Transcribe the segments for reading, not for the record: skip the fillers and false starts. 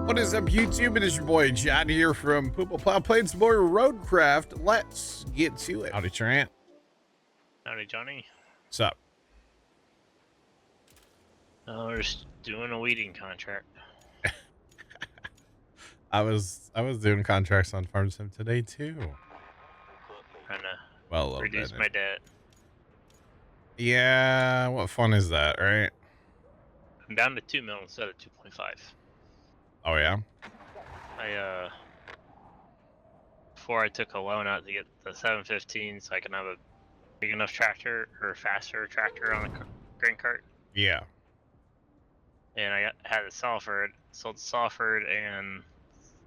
What is up, YouTube? It is your boy John here from Poople Plow playing some more RoadCraft. Let's get to it. Howdy, Trent. Howdy, Johnny. What's up? We're just doing a weeding contract. I was doing contracts on Farm Sim today too. Trying to Well, a little reduce bit. my debt. Yeah, what fun is that, right? I'm down to 2 mil instead of 2.5. Oh yeah. Before I took a loan out to get the 715 so I can have a big enough tractor or faster tractor on the grain cart. Yeah. And I had the Salford, sold the Salford and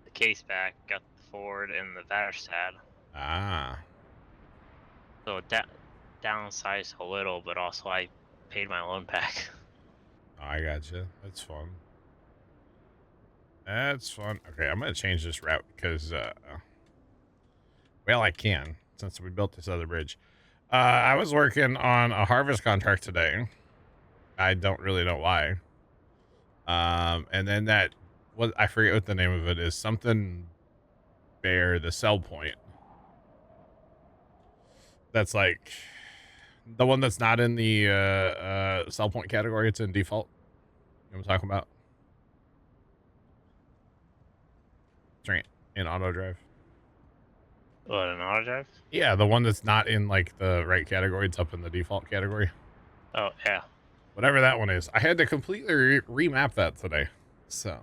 the case back, got the Ford and the Vaderstad. Ah. So downsized a little, but also I paid my loan back. Oh, I gotcha. That's fun. That's fun. Okay, I'm gonna change this route because well, I can since we built this other bridge. I was working on a harvest contract today. I don't really know why. And then that was, I forget what the name of it is, something bear, the sell point. That's like the one that's not in the sell point category. It's in default. You know what I'm talking about? Train in auto drive. What, an auto drive? Yeah, the one that's not in like the right category. It's up in the default category. Oh, yeah. Whatever that one is. I had to completely remap that today. So.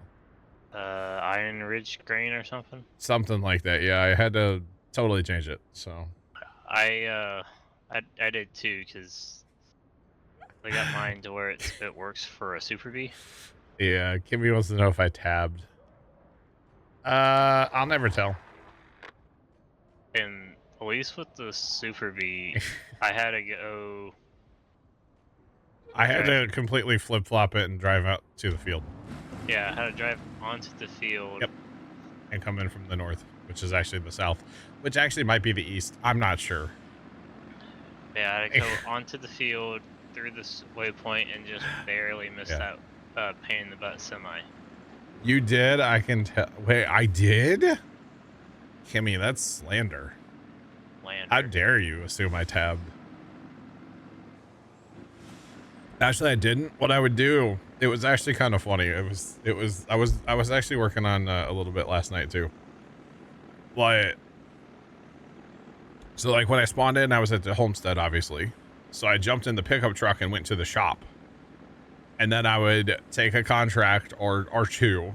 Iron Ridge grain or something? Something like that. Yeah, I had to totally change it. So. I did too, because I got mine to where it works for a Super Bee. Yeah, Kimmy wants to know if I tabbed. I'll never tell. And at least with the Super Bee, I had to go. I had to completely flip flop it and drive out to the field. Yeah, I had to drive onto the field. Yep. And come in from the north, which is actually the south, which actually might be the east. I'm not sure. Yeah, I had to go onto the field through this waypoint and just barely missed that pain in the butt semi. You did? I can tell. Wait, I did? Kimmy, that's slander. How dare you assume I tabbed? Actually, I didn't. What I would do, it was actually kind of funny. I was actually working on a little bit last night too. Like, so like when I spawned in, I was at the homestead, obviously. So I jumped in the pickup truck and went to the shop. And then I would take a contract or two.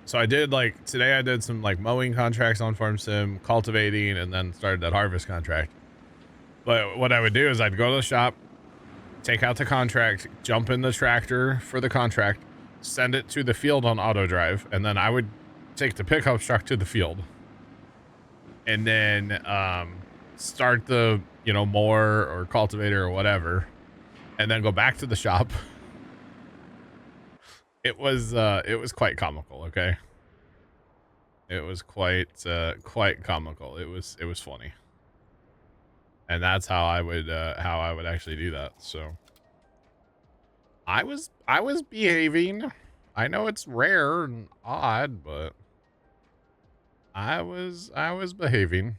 So I did like, today I did some like mowing contracts on Farm Sim, cultivating, and then started that harvest contract. But what I would do is I'd go to the shop, take out the contract, jump in the tractor for the contract, send it to the field on auto drive, and then I would take the pickup truck to the field. And then start the, mower or cultivator or whatever, and then go back to the shop. It was quite comical, okay? It was quite comical. It was funny. And that's how I would actually do that. So I was behaving. I know it's rare and odd, but I was behaving.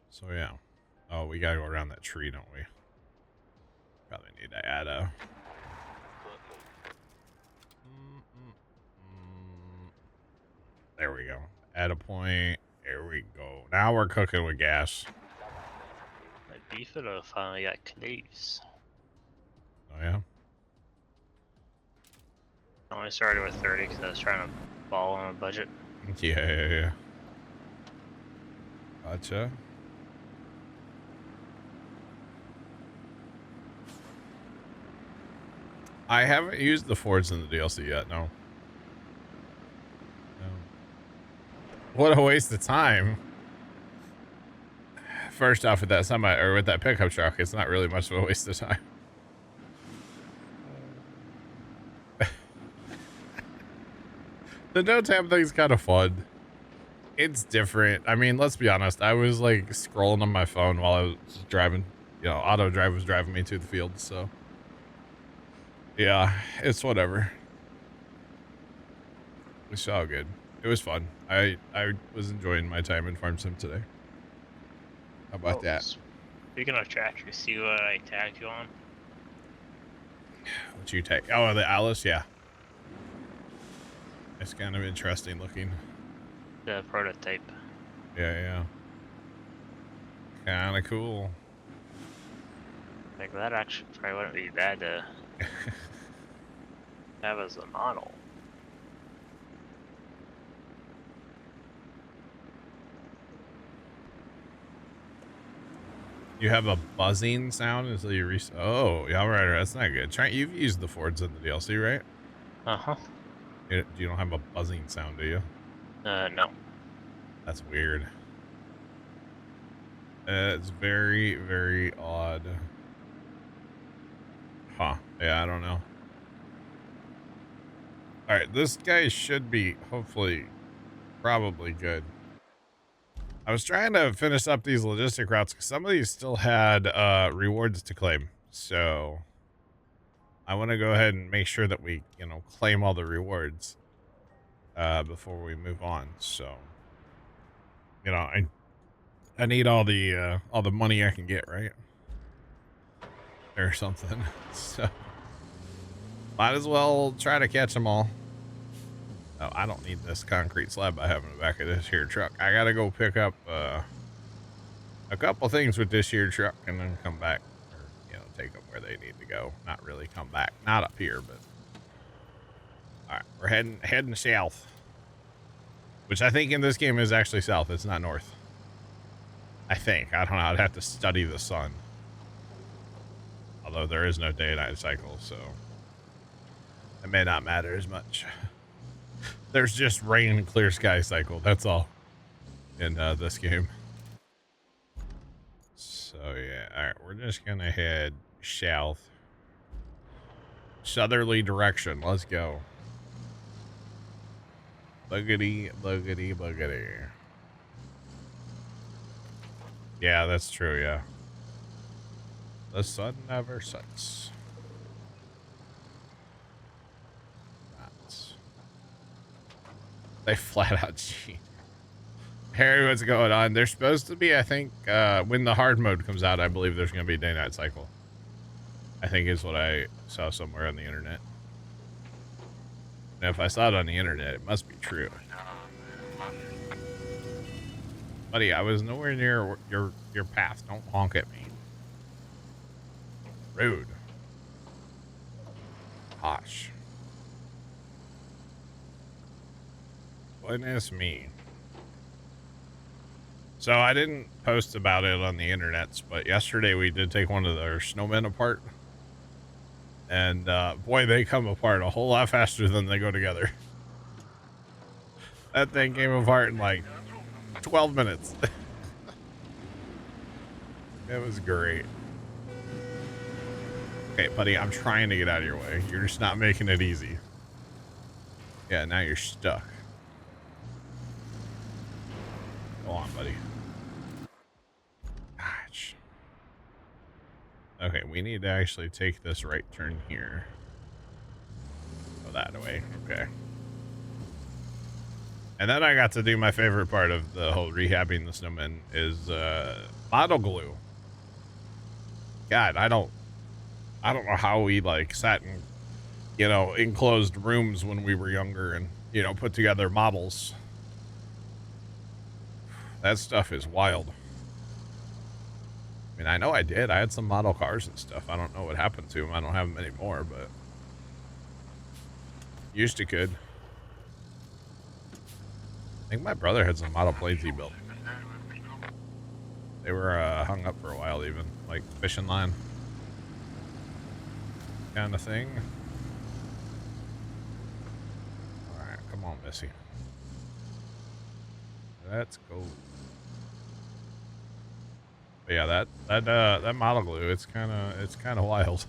So yeah. Oh, we gotta go around that tree, don't we? Probably need to add a there we go. Add a point. There we go. Now we're cooking with gas. My beefalo finally got cleaves. Oh yeah? I only started with 30 because I was trying to ball on a budget. Yeah. Gotcha. I haven't used the Fords in the DLC yet, no. What a waste of time. First off, with that semi or with that pickup truck, it's not really much of a waste of time. The no tab thing's kind of fun. It's different. I mean, let's be honest. I was like scrolling on my phone while I was driving. Auto drive was driving me to the field, so yeah, it's whatever. It's all good. It was fun. I was enjoying my time in Farm Sim today. How about that? Speaking of tractors, see what I tagged you on? What you take? Oh, the Alice, yeah. It's kind of interesting looking. The prototype. Yeah. Kind of cool. Like, that actually probably wouldn't be bad to have as a model. You have a buzzing sound until you oh, yeah, right. That's not good. You've used the Fords in the DLC, right? Uh-huh. You don't have a buzzing sound, do you? No. That's weird. It's very, very odd. Huh. Yeah, I don't know. All right, this guy should be, hopefully, probably good. I was trying to finish up these logistic routes because some of these still had rewards to claim. So I want to go ahead and make sure that we, claim all the rewards before we move on. So, I need all the money I can get, right? Or something. So might as well try to catch them all. Oh, I don't need this concrete slab I have in the back of this here truck. I gotta go pick up a couple things with this here truck and then come back, or take them where they need to go. Not really come back, not up here, but all right, we're heading south, which I think in this game is actually south. It's not north. I think. I don't know. I'd have to study the sun, although there is no day and night cycle, so it may not matter as much. There's just rain and clear sky cycle. That's all in this game. So yeah, all right, we're just gonna head south, southerly direction. Let's go. Boogity, boogity, boogity. Yeah, that's true. Yeah, the sun never sets. They flat out cheat. Harry, what's going on? There's supposed to be, I think, when the hard mode comes out, I believe there's going to be a day-night cycle. I think is what I saw somewhere on the internet. Now, if I saw it on the internet, it must be true. Buddy, I was nowhere near your path. Don't honk at me. Rude. Gosh. Goodness me. So I didn't post about it on the internets, but yesterday we did take one of their snowmen apart. And boy, they come apart a whole lot faster than they go together. That thing came apart in like 12 minutes. It was great. Okay, buddy, I'm trying to get out of your way. You're just not making it easy. Yeah, now you're stuck. Go on, buddy. Gosh. Okay, we need to actually take this right turn here. Go that way. Okay. And then I got to do my favorite part of the whole rehabbing the snowman is bottle glue. God, I don't know how we like sat in, enclosed rooms when we were younger and, put together models. That stuff is wild. I mean, I know I did. I had some model cars and stuff. I don't know what happened to them. I don't have them anymore, but used to could. I think my brother had some model planes he built. They were hung up for a while, even like fishing line kind of thing. All right, come on, Missy. Let's go. But yeah, that model glue, it's kind of wild.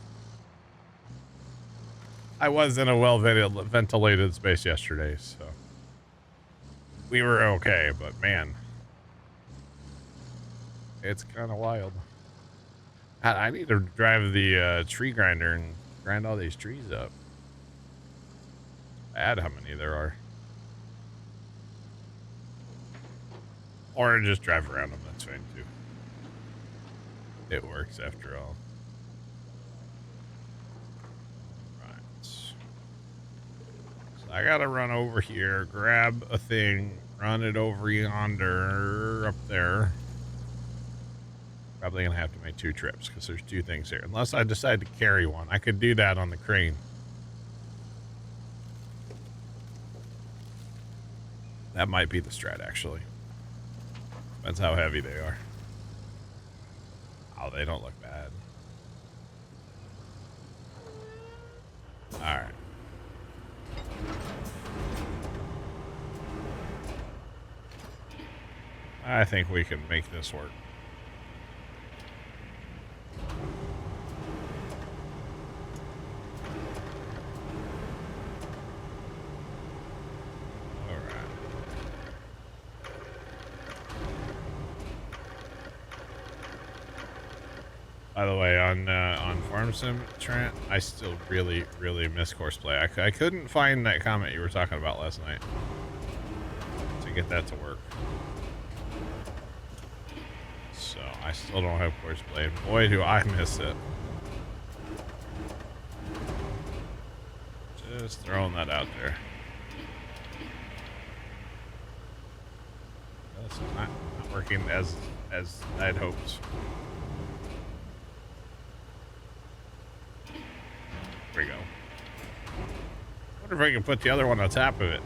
I was in a well-ventilated space yesterday, so we were okay, but man, it's kind of wild. I need to drive the tree grinder and grind all these trees up. Add how many there are. Or just drive around them, that's fine too. It works after all. Right. So I gotta run over here, grab a thing, run it over yonder, up there. Probably gonna have to make 2 trips because there's 2 things here. Unless I decide to carry one. I could do that on the crane. That might be the strat, actually. Depends how heavy they are. Oh, they don't look bad. Alright. I think we can make this work. By the way, on Farm Sim, Trent, I still really miss Courseplay. I couldn't find that comment you were talking about last night to get that to work. So I still don't have Courseplay. Boy, do I miss it. Just throwing that out there. That's not working as I'd hoped. There we go. I wonder if I can put the other one on top of it.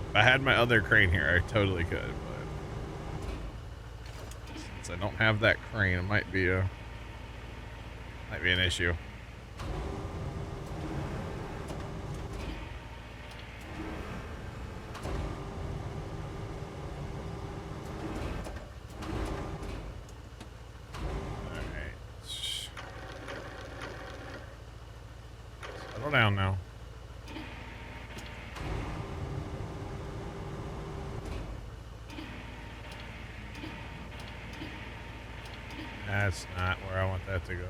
If I had my other crane here, I totally could, but since I don't have that crane, it might be an issue. Settle down now. That's not where I want that to go.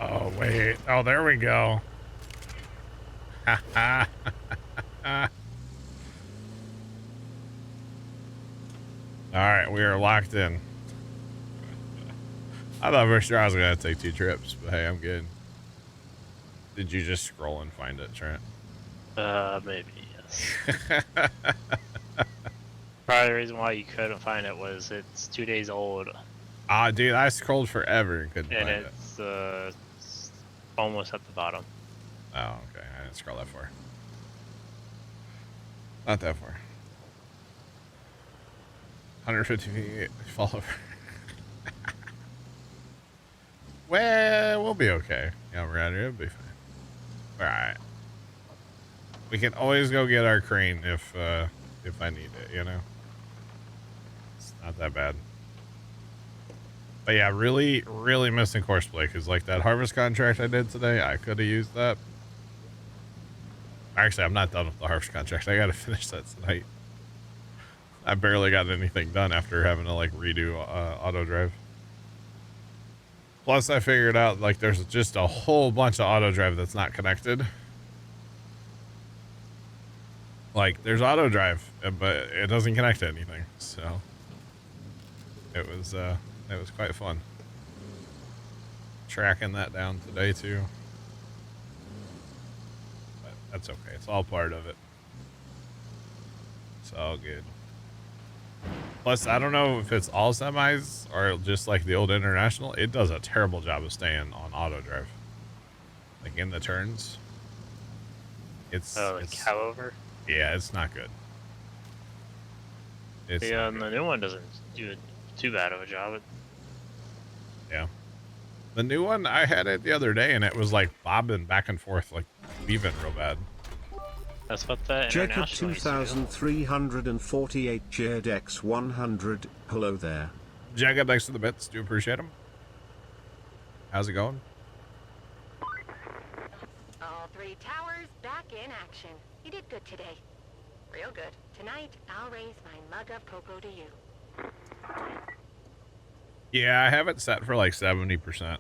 Oh, wait. Oh, there we go. Ha ha. All right, we are locked in. I thought for sure I was going to take 2 trips, but hey, I'm good. Did you just scroll and find it, Trent? Maybe, yes. Probably the reason why you couldn't find it was it's 2 days old. Ah, dude, I scrolled forever and couldn't find it. And it's almost at the bottom. Oh, okay. I didn't scroll that far. Not that far. 150 feet, fall over. Well, we'll be okay. Yeah, we're out here. It'll be fine. All right. We can always go get our crane if I need it, you know? It's not that bad. But yeah, really missing Courseplay, because like that harvest contract I did today, I could have used that. Actually, I'm not done with the harvest contract. I got to finish that tonight. I barely got anything done after having to like redo auto drive. Plus, I figured out like there's just a whole bunch of auto drive that's not connected. Like there's auto drive, but it doesn't connect to anything. So it was quite fun tracking that down today too. But that's okay. It's all part of it. It's all good. Plus, I don't know if it's all semis or just like the old International. It does a terrible job of staying on auto drive. Like in the turns. It's cow over? Yeah, it's not good. It's the new one doesn't do too bad of a job. Yeah. The new one, I had it the other day and it was like bobbing back and forth, like weaving real bad. That's what the Jacob International 2348 Jared X100. Hello there. Jacob, thanks for the bits. Do appreciate them. How's it going? action. You did good today. Real good. Tonight, I'll raise my mug of cocoa to you. Yeah, I have it set for like 70%.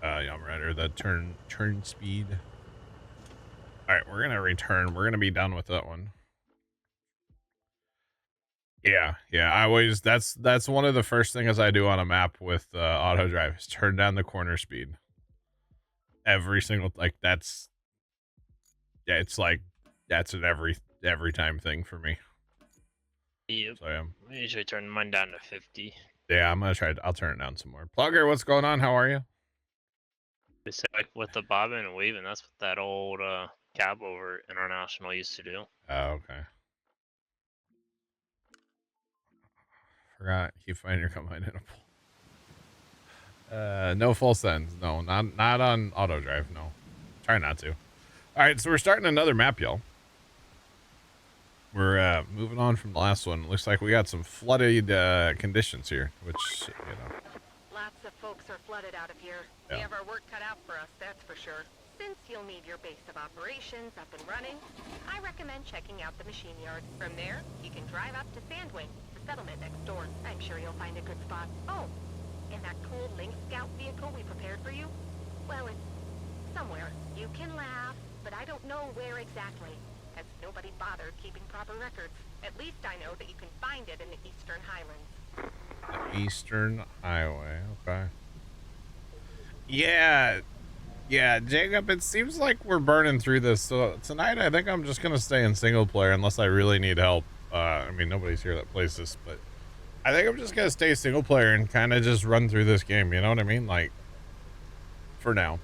Yum Rider, the turn speed. All right, we're gonna return. We're gonna be done with that one. Yeah, I always that's one of the first things I do on a map with auto drive is turn down the corner speed. Every single that's it's like that's an every time thing for me. Yep. So yeah. I usually turn mine down to 50. Yeah, I'm gonna try. I'll turn it down some more. Plugger, what's going on? How are you? It's like with the bobbing and weaving, that's what that old cab over International used to do. Oh, okay. Forgot you find your combine in a pool. No full sends. No, not on auto drive. No, try not to. All right, so we're starting another map, y'all. We're moving on from the last one. Looks like we got some flooded conditions here, which you know. Lots of folks are flooded out of here. Yeah. We have our work cut out for us, that's for sure. Since you'll need your base of operations up and running, I recommend checking out the machine yard. From there, you can drive up to Sandwing, the settlement next door. I'm sure you'll find a good spot. Oh, and that cool Lynx Scout vehicle we prepared for you? Well, it's somewhere. You can laugh, but I don't know where exactly, as nobody bothered keeping proper records. At least I know that you can find it in the Eastern Highlands. The Eastern Highway. Okay. Yeah, Jacob. It seems like we're burning through this. So tonight, I think I'm just gonna stay in single player unless I really need help. I mean, nobody's here that plays this, but I think I'm just gonna stay single player and kind of just run through this game. You know what I mean? Like, for now.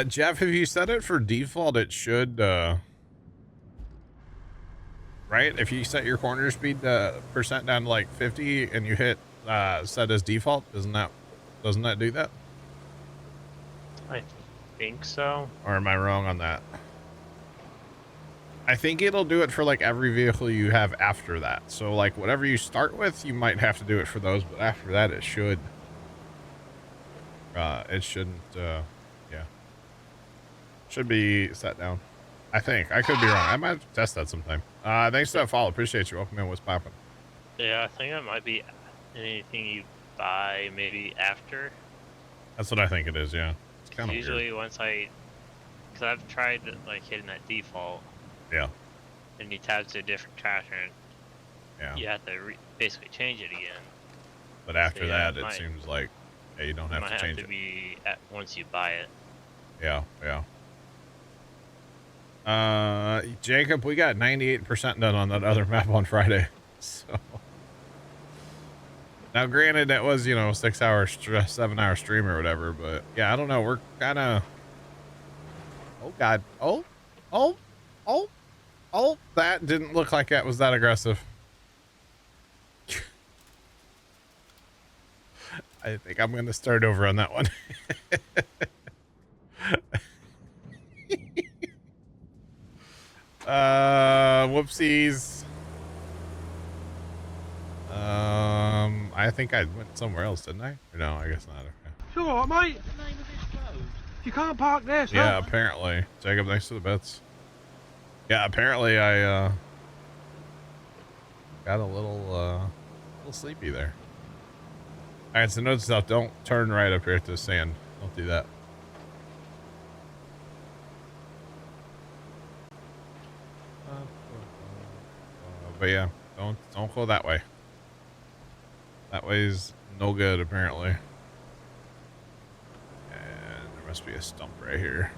Jeff, if you set it for default, it should, right? If you set your corner speed percent down to like 50 and you hit set as default, doesn't that do that? I think so. Or am I wrong on that? I think it'll do it for like every vehicle you have after that. So like whatever you start with, you might have to do it for those, but after that it should. It shouldn't, yeah. Should be set down. I think. I could be wrong. I might have to test that sometime. Thanks for that follow. Appreciate you. Welcome in. What's popping? Yeah, I think that might be anything you buy maybe after. That's what I think it is, yeah. It's kind of usually weird. Once because I've tried like hitting that default. Yeah. And you tab to a different tractor and Yeah. you have to basically change it again. But after So, yeah, that, it seems like you don't have to change it. Be once you buy it. Yeah. Jacob, we got 98% done on that other map on Friday. So now, granted, that was 6 hours, 7 hour stream or whatever. But yeah, I don't know. We're kind of. Oh God! Oh! That didn't look like that was that aggressive. I think I'm gonna start over on that one. Whoopsies. I think I went somewhere else, didn't I? Or no, I guess not. Okay. It's alright, mate. You can't park there, sir. Yeah, apparently. Jacob, thanks to the bits. Yeah, apparently I got a little sleepy there. Alright, so note stuff, don't turn right up here at the sand. Don't do that. But yeah, don't go that way. That way's no good apparently. And there must be a stump right here.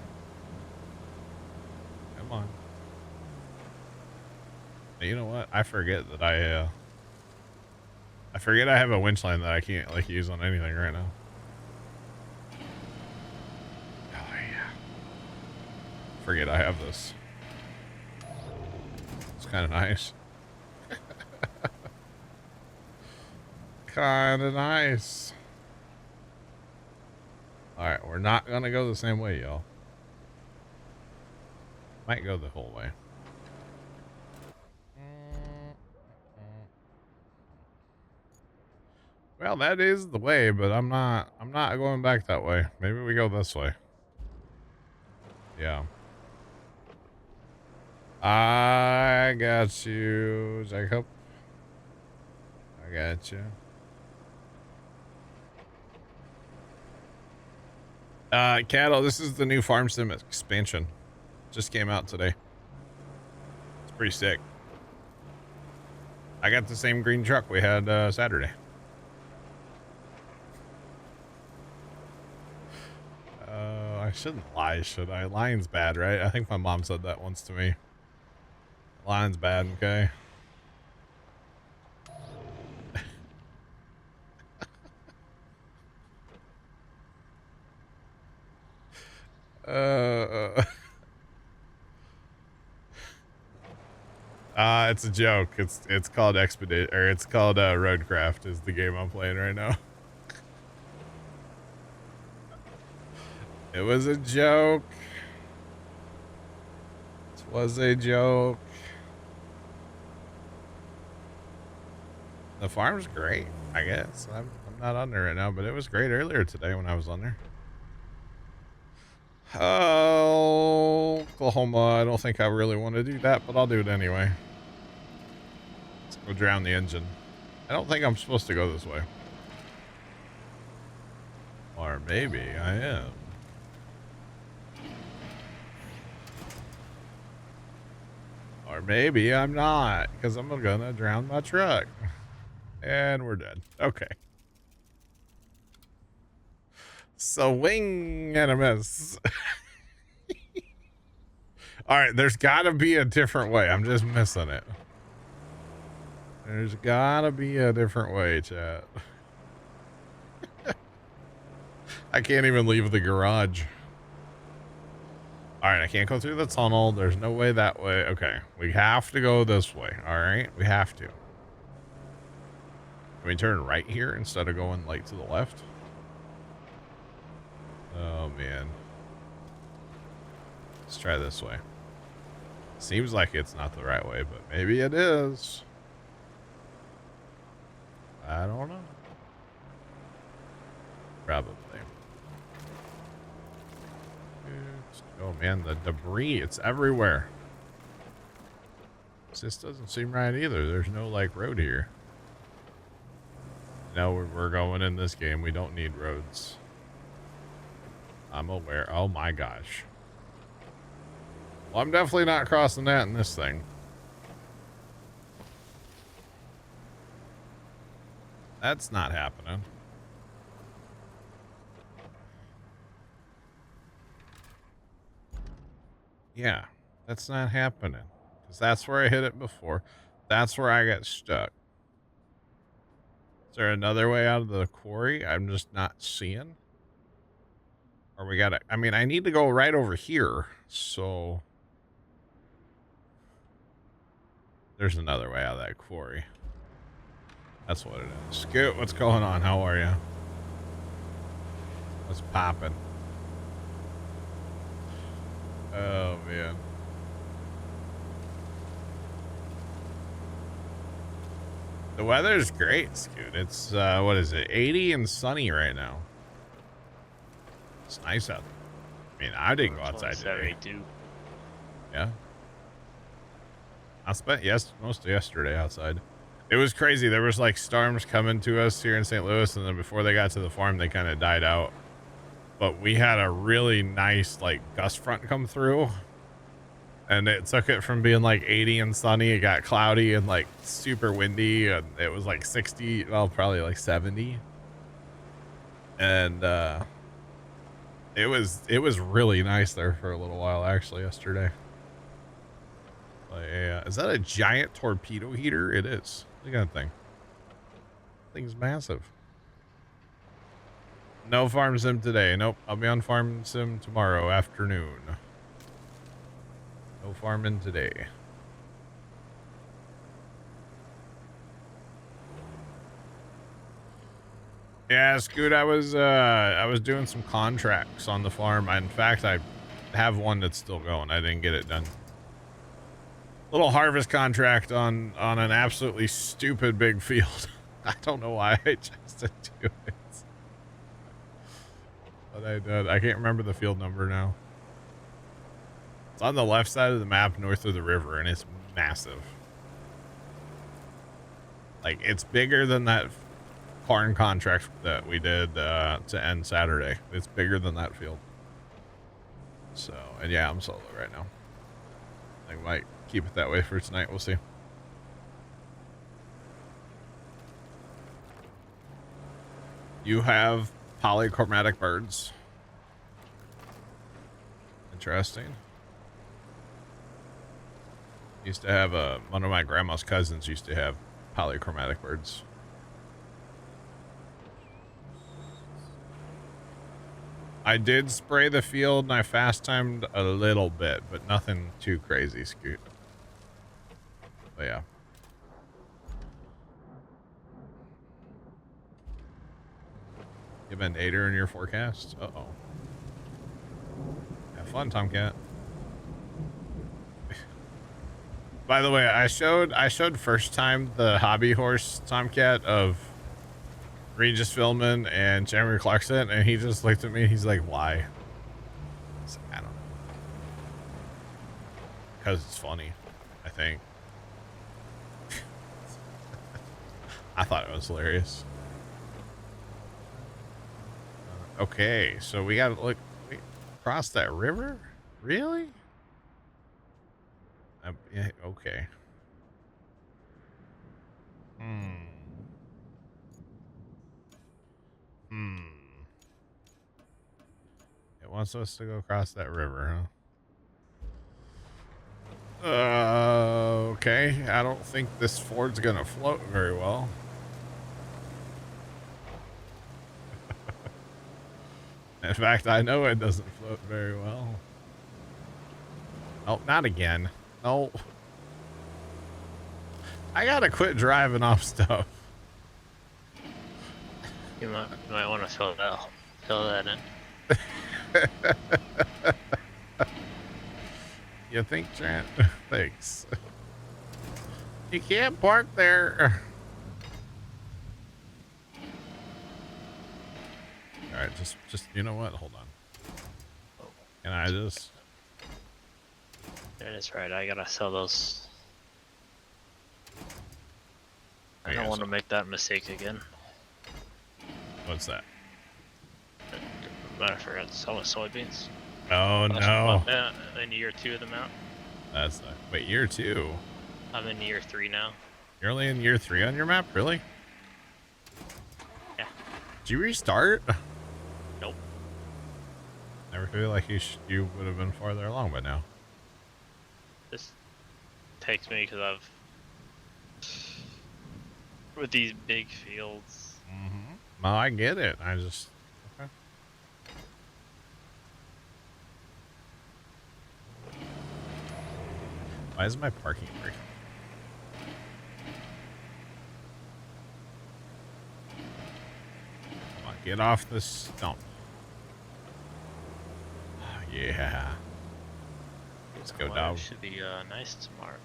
Come on. Hey, you know what? I forget that I have a winch line that I can't like use on anything right now. Oh yeah. Forget I have this. It's kind of nice. Kind of nice. All right, we're not gonna go the same way, y'all. Might go the whole way. Well, that is the way, but I'm not going back that way. Maybe we go this way. Yeah. I got you, Jacob. I got you. Cattle, this is the new Farm Sim expansion. Just came out today. It's pretty sick. I got the same green truck we had Saturday. I shouldn't lie, should I? Lying's bad, right? I think my mom said that once to me. Lying's bad, okay? It's a joke. It's called Expedite, or it's called RoadCraft is the game I'm playing right now. It was a joke. It was a joke. The farm's great, I guess. I'm not on there right now, but it was great earlier today when I was on there. Oh, Oklahoma. I don't think I really want to do that, but I'll do it anyway. Let's go drown the engine. I don't think I'm supposed to go this way. Or maybe I am. Or maybe I'm not, because I'm gonna drown my truck. And we're dead. Okay. Swing and a miss. All right, there's got to be a different way. I'm just missing it. There's got to be a different way, chat. I can't even leave the garage. All right, I can't go through the tunnel. There's no way that way. Okay, we have to go this way. All right, we have to. Can we turn right here instead of going like to the left? Oh, man. Let's try this way. Seems like it's not the right way, but maybe it is. I don't know. Probably. Oh, man, the debris. It's everywhere. This doesn't seem right either. There's no, like, road here. No, we're going in this game. We don't need roads. I'm aware. Oh my gosh. Well, I'm definitely not crossing that in this thing. That's not happening. Yeah, that's not happening. Because that's where I hit it before. That's where I got stuck. Is there another way out of the quarry I'm just not seeing? Or we gotta, I mean, I need to go right over here, so there's another way out of that quarry. That's what it is. Scoot, what's going on? How are you? What's popping? Oh, man. The weather's great, Scoot. It's, what is it, 80 and sunny right now. It's nice out there. I mean, I didn't go outside today. 72. Yeah. I spent most of yesterday outside. It was crazy. There was like storms coming to us here in St. Louis, and then before they got to the farm, they kind of died out. But we had a really nice like gust front come through, and it took it from being like 80 and sunny. It got cloudy and like super windy, and it was like 60, well, probably like 70. And it was really nice there for a little while actually yesterday. Yeah, is that a giant torpedo heater? It is. Look at that thing. Thing's massive. No farm sim today. Nope. I'll be on farm sim tomorrow afternoon. No farming today. Yeah, Scoot, I was doing some contracts on the farm. In fact, I have one that's still going. I didn't get it done. Little harvest contract on an absolutely stupid big field. I don't know why I chose to do it. But I did. I can't remember the field number now. It's on the left side of the map, north of the river, and it's massive. Like, it's bigger than that corn contract that we did to end Saturday. It's bigger than that field. So, and yeah, I'm solo right now. I might keep it that way for tonight. We'll see. You have polychromatic birds. Interesting. Used to have one of my grandma's cousins used to have polychromatic birds. I did spray the field and I fast timed a little bit, but nothing too crazy, Scoot. But yeah. You have a nader in your forecast? Uh-oh. Have fun, Tomcat. By the way, I showed first time the hobby horse Tomcat of Regis Philman and Jeremy Clarkson, and he just looked at me. He's like, "Why?" I said, "I don't know." Because it's funny, I think. I thought it was hilarious. Okay, so we gotta look across that river? Really? Yeah, okay. It wants us to go across that river, huh? Okay. I don't think this ford's gonna float very well. In fact, I know it doesn't float very well. Oh, not again. No. I gotta quit driving off stuff. You might want to fill that in. You think, Trent? Thanks. You can't park there. All right, just you know what? Hold on. Can I just? That is right. I gotta sell those. I don't Yeah, want to make that mistake again. What's that? I forgot to sell my soybeans. Oh no! In year 2 of the mount. That's wait, year 2. I'm in year 3 now. You're only in year 3 on your map, really? Yeah. Did you restart? Nope. Never feel like you would have been farther along by now. This takes me because I've with these big fields. Mm-hmm. Well, I get it. I just okay. Why is my parking brake? Come on, get off the stump. Yeah. Let's go down. Should be nice tomorrow.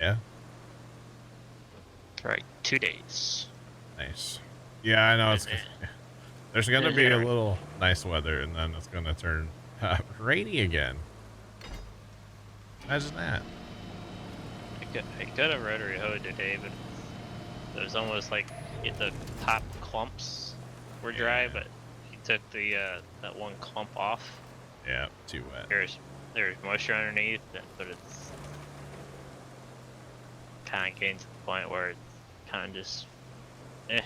Yeah. Right, 2 days. Nice. Yeah, I know. It's there's gonna be a little nice weather, and then it's gonna turn rainy again. Imagine that. I got a rotary hoe today, but it was almost like the top clumps were dry, but he took the that one clump off. Yeah, too wet. There's moisture underneath, but it's kind of getting to the point where it's kind of just, eh.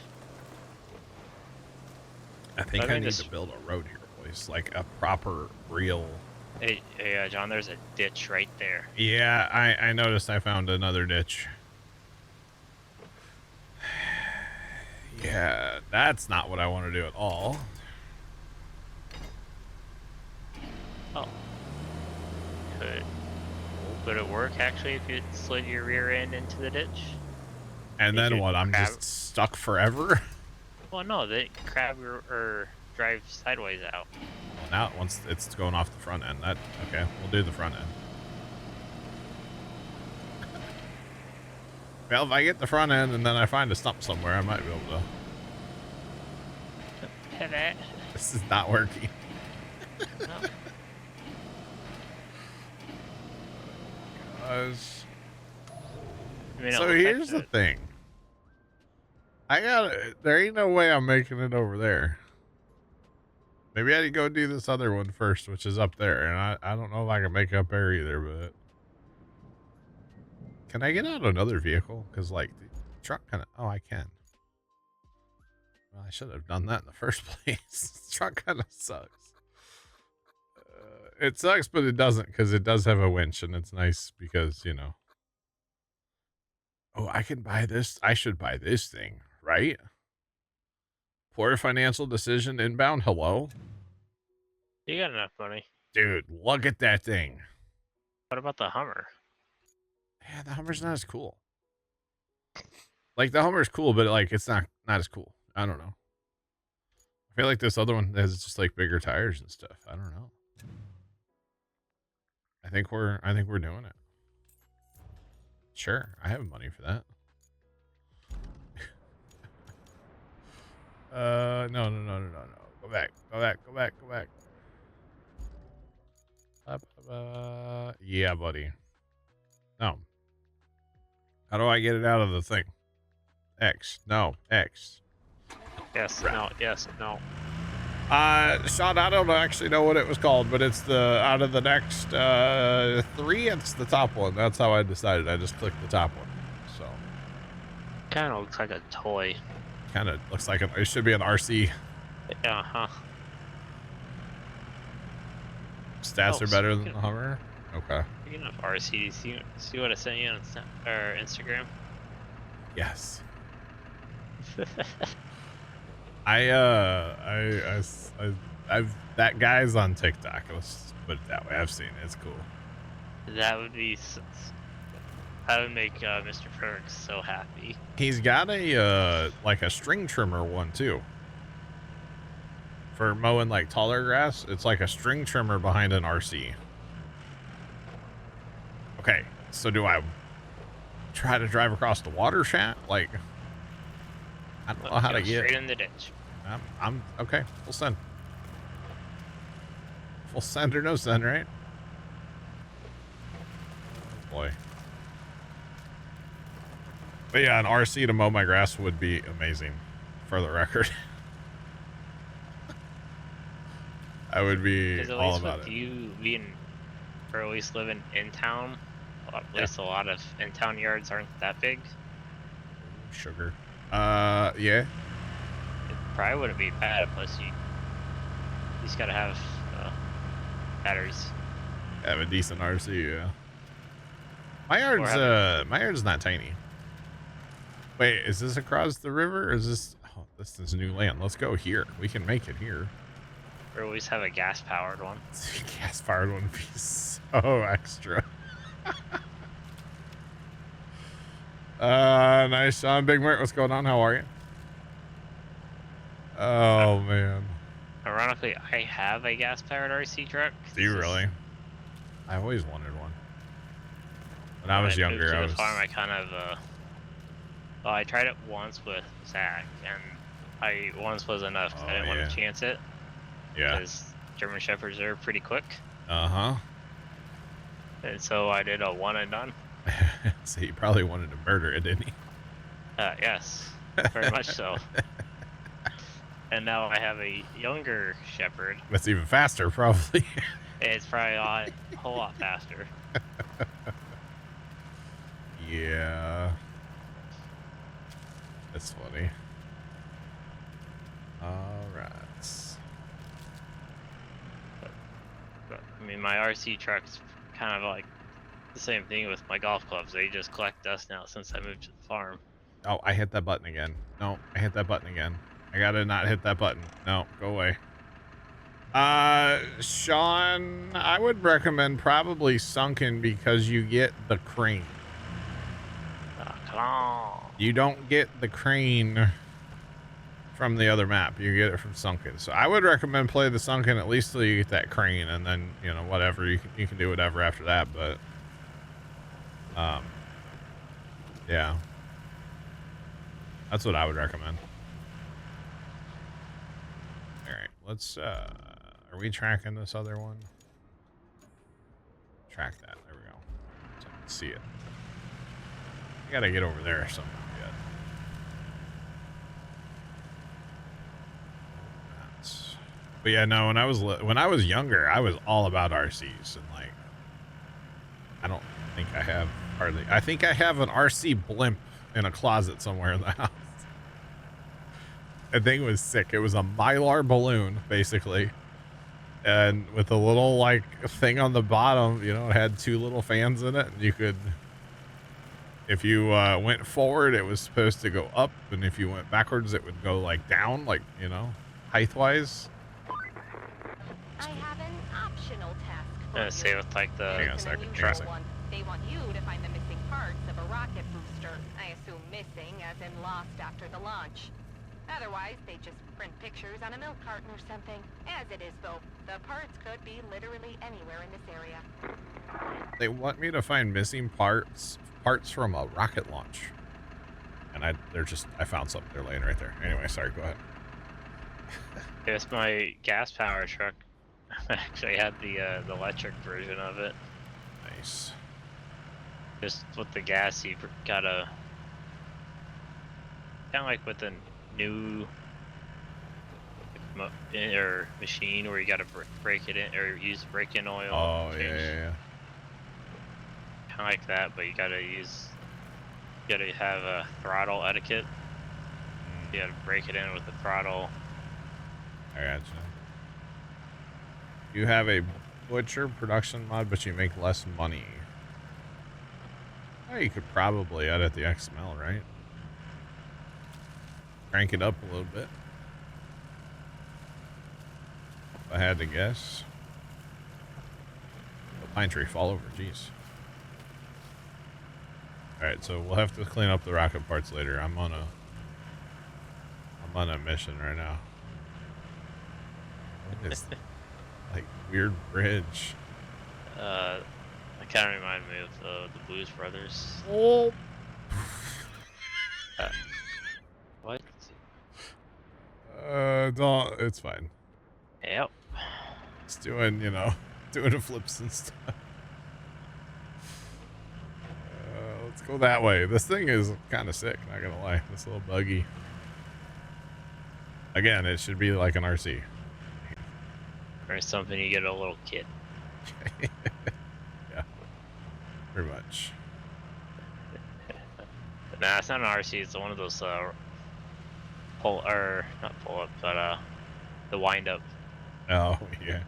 I think I need to build a road here, boys. Like a proper, real. Hey, John, there's a ditch right there. Yeah, I noticed. I found another ditch. Yeah, that's not what I want to do at all. Oh. Could it work actually if you slid your rear end into the ditch? And then what? I'm just stuck forever? Well, no, they crab or drive sideways out. Well, now once it's going off the front end, okay, we'll do the front end. Well, if I get the front end and then I find a stump somewhere, I might be able to. This is not working. No. was. I mean, So it'll here's fix the it. thing. There ain't no way I'm making it over there. Maybe I need to go do this other one first, which is up there. And I don't know if I can make it up there either, but. Can I get out another vehicle? Because, like, the truck kind of. Oh, I can. Well, I should have done that in the first place. The truck kind of sucks. It sucks, but it doesn't, because it does have a winch, and it's nice because, you know. Oh, I can buy this. I should buy this thing, right? Poor financial decision inbound. Hello? You got enough money. Dude, look at that thing. What about the Hummer? Yeah, the Hummer's not as cool. Like, the Hummer's cool, but, like, it's not as cool. I don't know. I feel like this other one has just, like, bigger tires and stuff. I don't know. I think we're doing it. Sure, I have money for that. No. Go back. Yeah, buddy. No. How do I get it out of the thing? X. No. X. Yes, Right. no, yes, no. Sean, I don't actually know what it was called, but it's the out of the next 3, it's the top one. That's how I decided. I just clicked the top one. So Kind of looks like a toy. kind of looks like it should be an RC. Uh-huh. Stats Oh, are better than speaking the Hummer. Okay. Speaking of RCs, see what I sent you on Instagram? Yes. I've that guy's on TikTok. Let's put it that way. I've seen it. It's cool. That would be... That would make Mr. Ferg so happy. He's got a like a string trimmer one too. For mowing like taller grass, it's like a string trimmer behind an RC. Okay, so do I try to drive across the water shaft? Like, I don't know how to get. Straight in the ditch. I'm okay. Full send. Full send or no send, right? Oh boy. But yeah, an RC to mow my grass would be amazing, for the record. I would be Because at all least about with it. you being, or at least living in town, at least a lot of in-town yards aren't that big. Sugar. Yeah. It probably wouldn't be bad, plus you just gotta have batteries. Have a decent RC, yeah. My yard's not tiny. Wait, is this across the river? Or is this? Oh, this is new land. Let's go here. We can make it here. Or always have a gas-powered one. Gas-powered one would be so extra. Nice, Sean. Big Mert, what's going on? How are you? Oh man. Ironically, I have a gas-powered RC truck. Do you really? I always wanted one. When I was younger, moved to I the was. farm. I kind of well, I tried it once with Zach, and once was enough 'cause I didn't want to chance it. Yeah. Because German Shepherds are pretty quick. Uh-huh. And so I did a one and done. So he probably wanted to murder it, didn't he? Yes, very much so. And now I have a younger Shepherd. That's even faster, probably. It's probably a whole lot faster. Yeah. That's funny. All right. But, I mean, my RC truck's kind of like the same thing with my golf clubs. They just collect dust now since I moved to the farm. Oh, I hit that button again. No, I hit that button again. I gotta not hit that button. No, go away. Sean, I would recommend probably Sunken because you get the crane. Oh, come on. You don't get the crane from the other map. You get it from Sunken. So I would recommend play the Sunken at least till you get that crane, and then, you know, whatever. You can do whatever after that, but yeah. That's what I would recommend. All right, let's are we tracking this other one? Track that. There we go. see it. I gotta get over there somehow yet. But yeah, no. When I was younger, I was all about RCs, and like, I don't think I have hardly. I think I have an RC blimp in a closet somewhere in the house. That thing was sick. It was a Mylar balloon, basically, and with a little like thing on the bottom. You know, it had 2 little fans in it, and you could. If you went forward, it was supposed to go up, and if you went backwards, it would go like down, like, you know, height-wise. I have an optional task for you. Say with like the Hang on a It's an second, unusual tracing. one. They want you to find the missing parts of a rocket booster. I assume missing as in lost after the launch. Otherwise, they just print pictures on a milk carton or something. As it is, though, the parts could be literally anywhere in this area. They want me to find missing parts from a rocket launch, and I found something. They're laying right there. Anyway, sorry. Go ahead. It's my gas power truck. I actually had the electric version of it. Nice. Just with the gas, you gotta kind of like with the new or machine where you gotta break it in or use break-in oil. Oh yeah. Kind of like that, but you gotta have a throttle etiquette. You gotta break it in with the throttle. I gotcha. You have a butcher production mod, but you make less money. Oh, you could probably edit the XML, right? Crank it up a little bit. If I had to guess. The pine tree fall over, jeez. Alright, so we'll have to clean up the rocket parts later. I'm on a mission right now. What is like weird bridge? That kind of reminded me of the Blues Brothers. Oh. What? Don't. It's fine. Yep. It's doing, you know, doing the flips and stuff. Let's go that way. This thing is kind of sick, not gonna lie. This little buggy. Again, it should be like an RC. Or something, you get a little kit. Yeah, pretty much. Nah, it's not an RC. It's one of those not pull up, but the wind up. Oh yeah.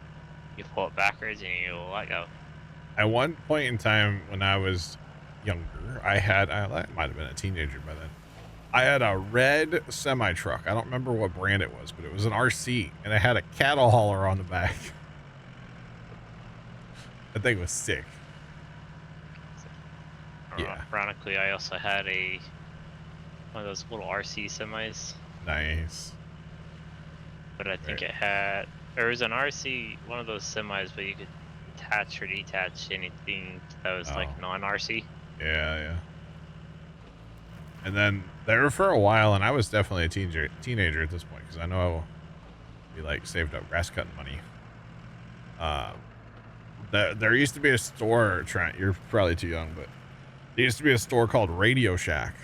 You pull it backwards and you let go. At one point in time when I was younger, I might have been a teenager by then. I had a red semi truck. I don't remember what brand it was, but it was an RC, and it had a cattle hauler on the back. That thing was sick. Yeah. Ironically, I also had one of those little RC semis, Nice. but I think there was an RC, one of those semis, but you could attach or detach anything that was like non-RC. Yeah. And then there for a while, and I was definitely a teenager at this point, because I know we like saved up grass cutting money. There used to be a store, Trent, you're probably too young, but there used to be a store called Radio Shack.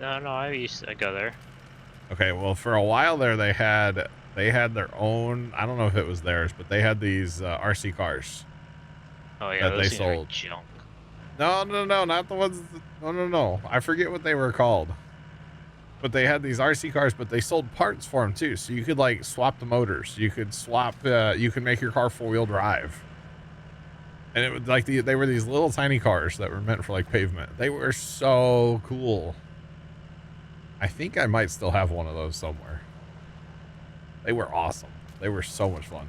No, I used to go there. Okay, well, for a while there, they had their own, I don't know if it was theirs, but they had these RC cars. Oh yeah, that those they things are sold. junk. No, not the ones. No. I forget what they were called. But they had these RC cars, but they sold parts for them too. So you could like swap the motors. You could swap. You could make your car 4-wheel drive. And it was like they were these little tiny cars that were meant for like pavement. They were so cool. I think I might still have one of those somewhere. They were awesome. They were so much fun.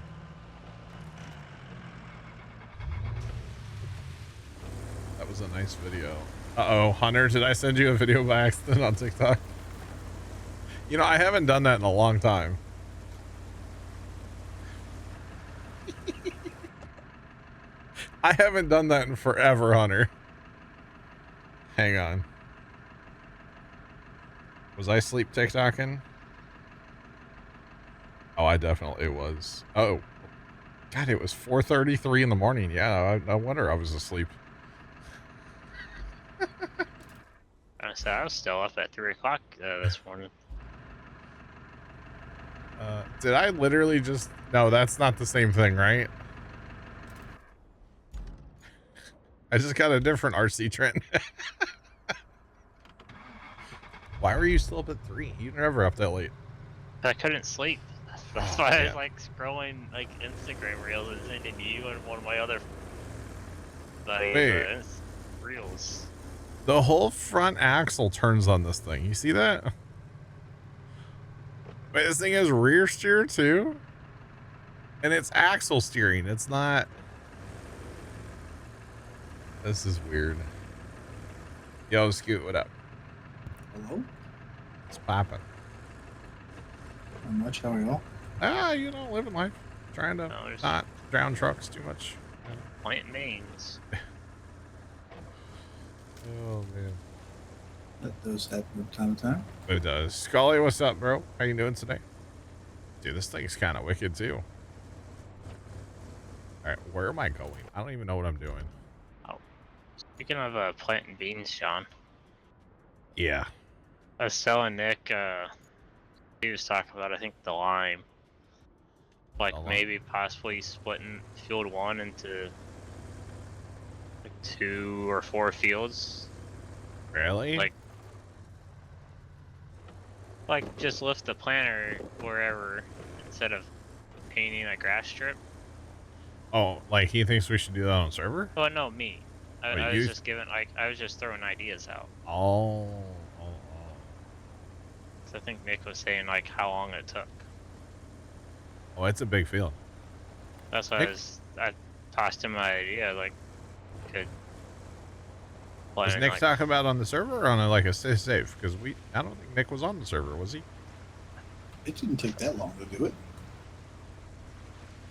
That was a nice video. Uh-oh, Hunter, did I send you a video by accident on TikTok? You know, I haven't done that in a long time. I haven't done that in forever, Hunter. Hang on. Was I sleep TikToking? Oh, I definitely was. Oh, God, it was 4:33 in the morning. Yeah, no wonder I was asleep. Honestly, I was still up at 3 o'clock this morning. Did I literally just... No, that's not the same thing, right? I just got a different RC Trent. Why were you still up at 3? You were never up that late. I couldn't sleep. That's Oh, why I man. was like scrolling like Instagram reels and sending you and one of my other Wait. reels. The whole front axle turns on this thing. You see that? Wait, this thing has rear steer too? And it's axle steering. It's not... This is weird. Yo, Scoot, what up? Hello? It's popping. Not much. How are y'all? You know, living life. Trying to No, there's- not drown trucks too much. Plant names. Oh, man. That does happen from time to time. It does. Scully, what's up, bro? How you doing today? Dude, this thing's kind of wicked, too. All right, where am I going? I don't even know what I'm doing. Speaking of planting beans, Sean, Yeah. I was telling Nick, he was talking about, I think, the lime. Like, The lime. maybe possibly splitting field 1 into like 2 or 4 fields. Really? Like just lift the planter wherever instead of painting a grass strip. Oh, like he thinks we should do that on server? Oh no, me. Wait, I you- was just giving I was just throwing ideas out. Oh. So I think Nick was saying like how long it took. Oh, it's a big field. That's why Nick- I tossed him my idea like could. plan Was it, Nick like, talking about on the server or on like a safe? Because I don't think Nick was on the server, was he? It didn't take that long to do it.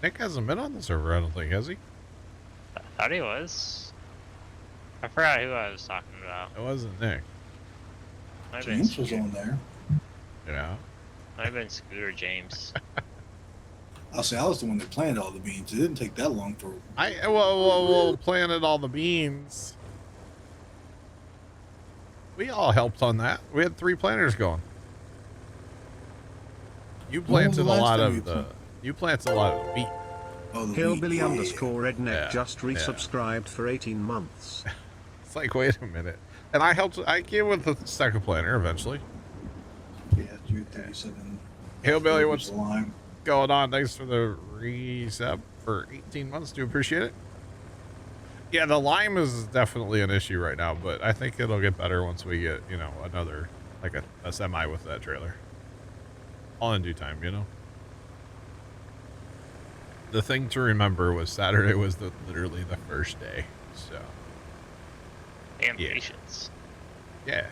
Nick hasn't been on the server, I don't think, has he? I thought he was. I forgot who I was talking about. It wasn't Nick. Might have been James was Scooter, on there. Yeah. might have been Scooter James. I'll say I was the one that planted all the beans. It didn't take that long for. Well, planted all the beans. We all helped on that. We had 3 planters going. You When was planted the a last lot time of you the. You planted a lot of beet. Oh, the Hillbilly wheat. _redneck Yeah, just yeah. resubscribed for 18 months. It's like, wait a minute. And I helped. I came with the second planter eventually. Yeah, 237. Hillbilly, what's lime? going on? Thanks for the resub for 18 months. Do appreciate it. Yeah, the lime is definitely an issue right now, but I think it'll get better once we get, you know, another, like a semi with that trailer. All in due time, you know? The thing to remember was Saturday was literally the first day, so. And Yeah. patience. Yeah.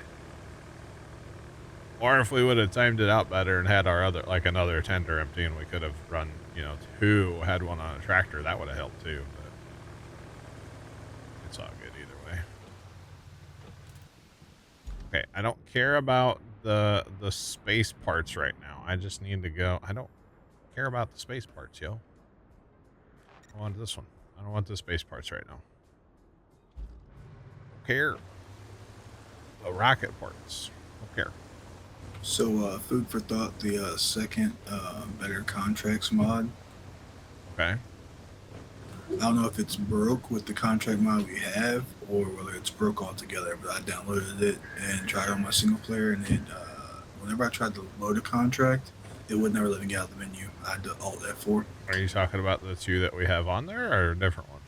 Or if we would have timed it out better and had our other, like another tender empty and we could have run, you know, 2, had one on a tractor, that would have helped too, but it's all good either way. Okay, I don't care about the space parts right now. I just need to go. I don't care about the space parts, yo. I want this one. I don't want the space parts right now. Don't care. The rocket parts. Don't care. So, food for thought. The second better contracts mod. Okay. I don't know if it's broke with the contract mod we have, or whether it's broke altogether. But I downloaded it and tried it on my single player, and it whenever I tried to load a contract, it would never let me get out of the menu. I had to Alt F4. Are you talking about the 2 that we have on there or a different one?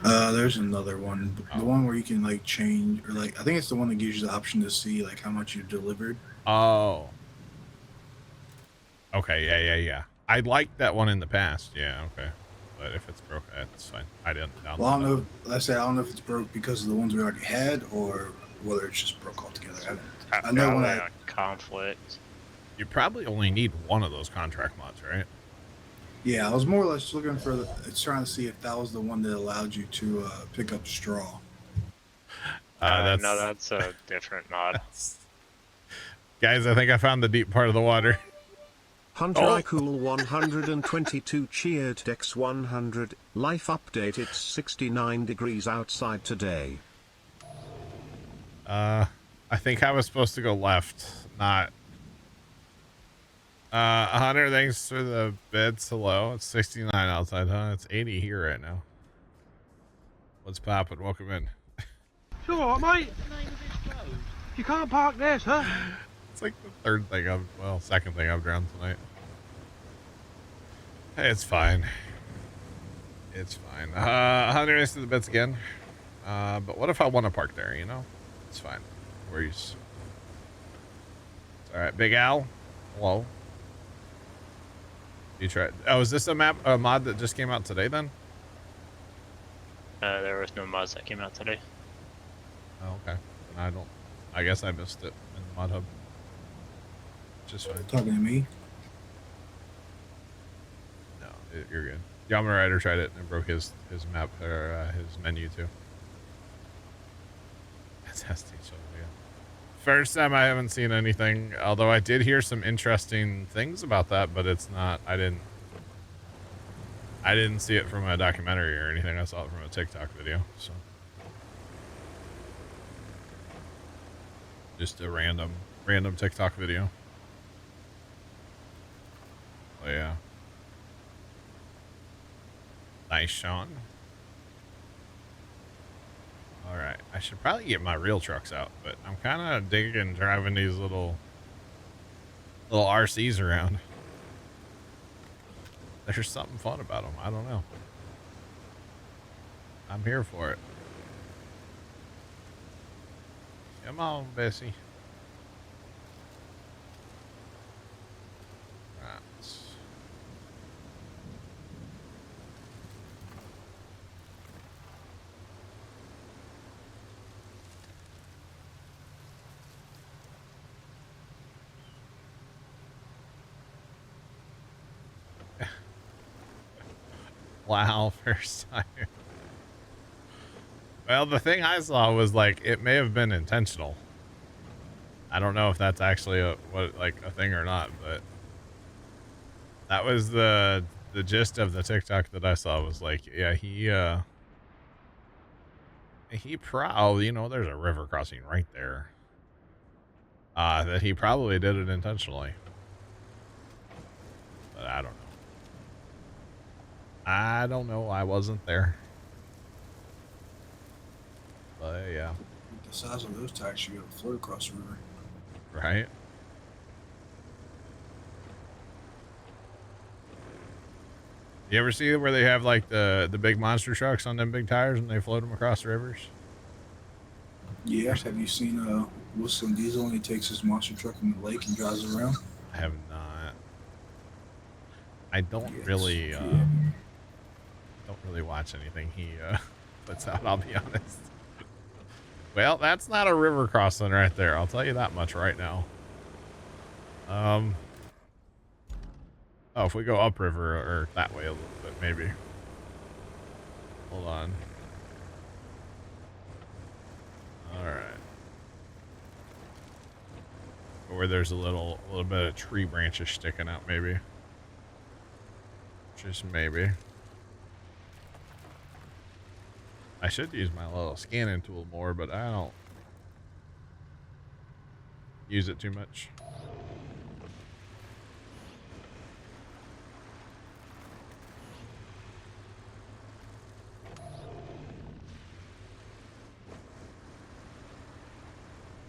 There's another one, the one where you can like change, or like I think it's the one that gives you the option to see like how much you delivered. Oh. Okay, yeah. I liked that one in the past. Yeah, okay. But if it's broke, that's fine. I didn't download Well, I don't that. know. Let's say I don't know if it's broke because of the ones we already had, or whether it's just broke altogether. I know when Probably I a conflict. You probably only need one of those contract mods, right? yeah, I was more or less looking for. It's trying to see if that was the one that allowed you to pick up straw. That's, No, that's a different mod. Guys, I think I found the deep part of the water. Hunter Oh. Cool 122 cheered Dex 100. Life update, it's 69 degrees outside today. I think I was supposed to go left, not. 100 thanks for the bits. Hello. It's 69 outside, huh? It's 80 here right now. What's poppin'? Welcome in. It's alright, mate. What's the name of this road? You can't park there, sir. It's like the third thing second thing I've drowned tonight. Hey, it's fine. It's fine. 100 thanks for the bits again. But what if I want to park there, you know? It's fine. No worries. It's alright. Big Al. Hello. You tried. Oh, is this a mod that just came out today then? There was no mods that came out today. Oh, okay. And I guess I missed it in the mod hub. Just fine. Talking to me? No, you're good. Yama Rider tried it and it broke his map or his menu too. Fantastic show, yeah. First time I haven't seen anything, although I did hear some interesting things about that, but it's not. I didn't see it from a documentary or anything. I saw it from a TikTok video, so just a random TikTok video. Oh yeah. Nice, Sean. All right, I should probably get my real trucks out, but I'm kind of digging driving these little RCs around. There's something fun about them. I don't know. I'm here for it. Come on, Bessie. Right. Wow, first time. Well, the thing I saw was like it may have been intentional. I don't know if that's actually a thing or not, but that was the gist of the TikTok that I saw was like, yeah, he probably, you know, there's a river crossing right there. That he probably did it intentionally. But I don't know. I don't know. I wasn't there. But yeah. With the size of those tires, you gotta float across the river. Right? You ever see where they have like the big monster trucks on them big tires and they float them across the rivers? Yeah. Have you seen Wilson Diesel when he takes his monster truck in the lake and drives around? I have not. I don't really don't really watch anything he puts out, I'll be honest. Well, that's not a river crossing right there. I'll tell you that much right now. Oh, if we go upriver or that way a little bit, maybe. Hold on. All right. Where there's a little bit of tree branches sticking out, maybe. Just maybe. I should use my little scanning tool more, but I don't use it too much.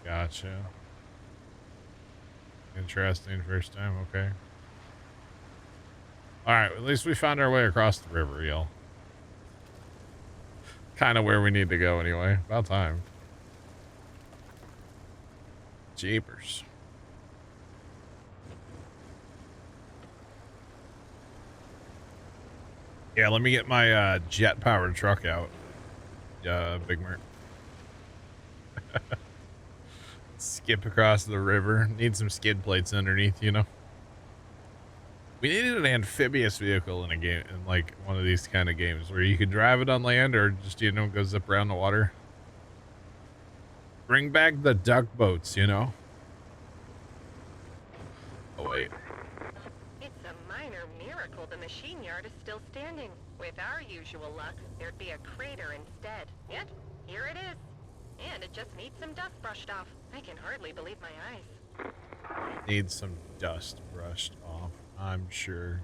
Gotcha. Interesting first time, okay. Alright, at least we found our way across the river, y'all. Kind of where we need to go anyway. About time. Jeepers. Yeah, let me get my jet-powered truck out. Big Mert. Skip across the river. Need some skid plates underneath, you know. We needed an amphibious vehicle in a game, in like one of these kind of games where you could drive it on land or just, you know, go zip around the water. Bring back the duck boats, you know. Oh wait. It's a minor miracle the machine yard is still standing. With our usual luck, there'd be a crater instead. Yet, here it is. And and it just needs some dust brushed off. I can hardly believe my eyes. Needs some dust brushed off, I'm sure.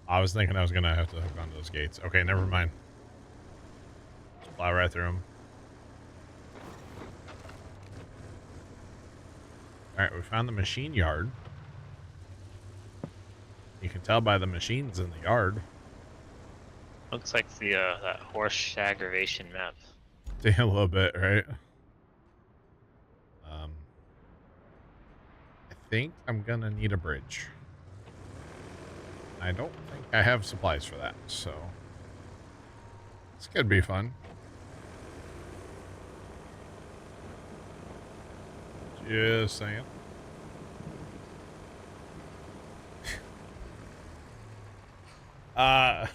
I was thinking I was gonna have to hook onto those gates. Okay, never mind. Just plow right through them. Alright, we found the machine yard. You can tell by the machines in the yard. Looks like the that horse aggravation map. A little bit, right? I think I'm gonna need a bridge. I don't think I have supplies for that, so this could be fun. Just saying. On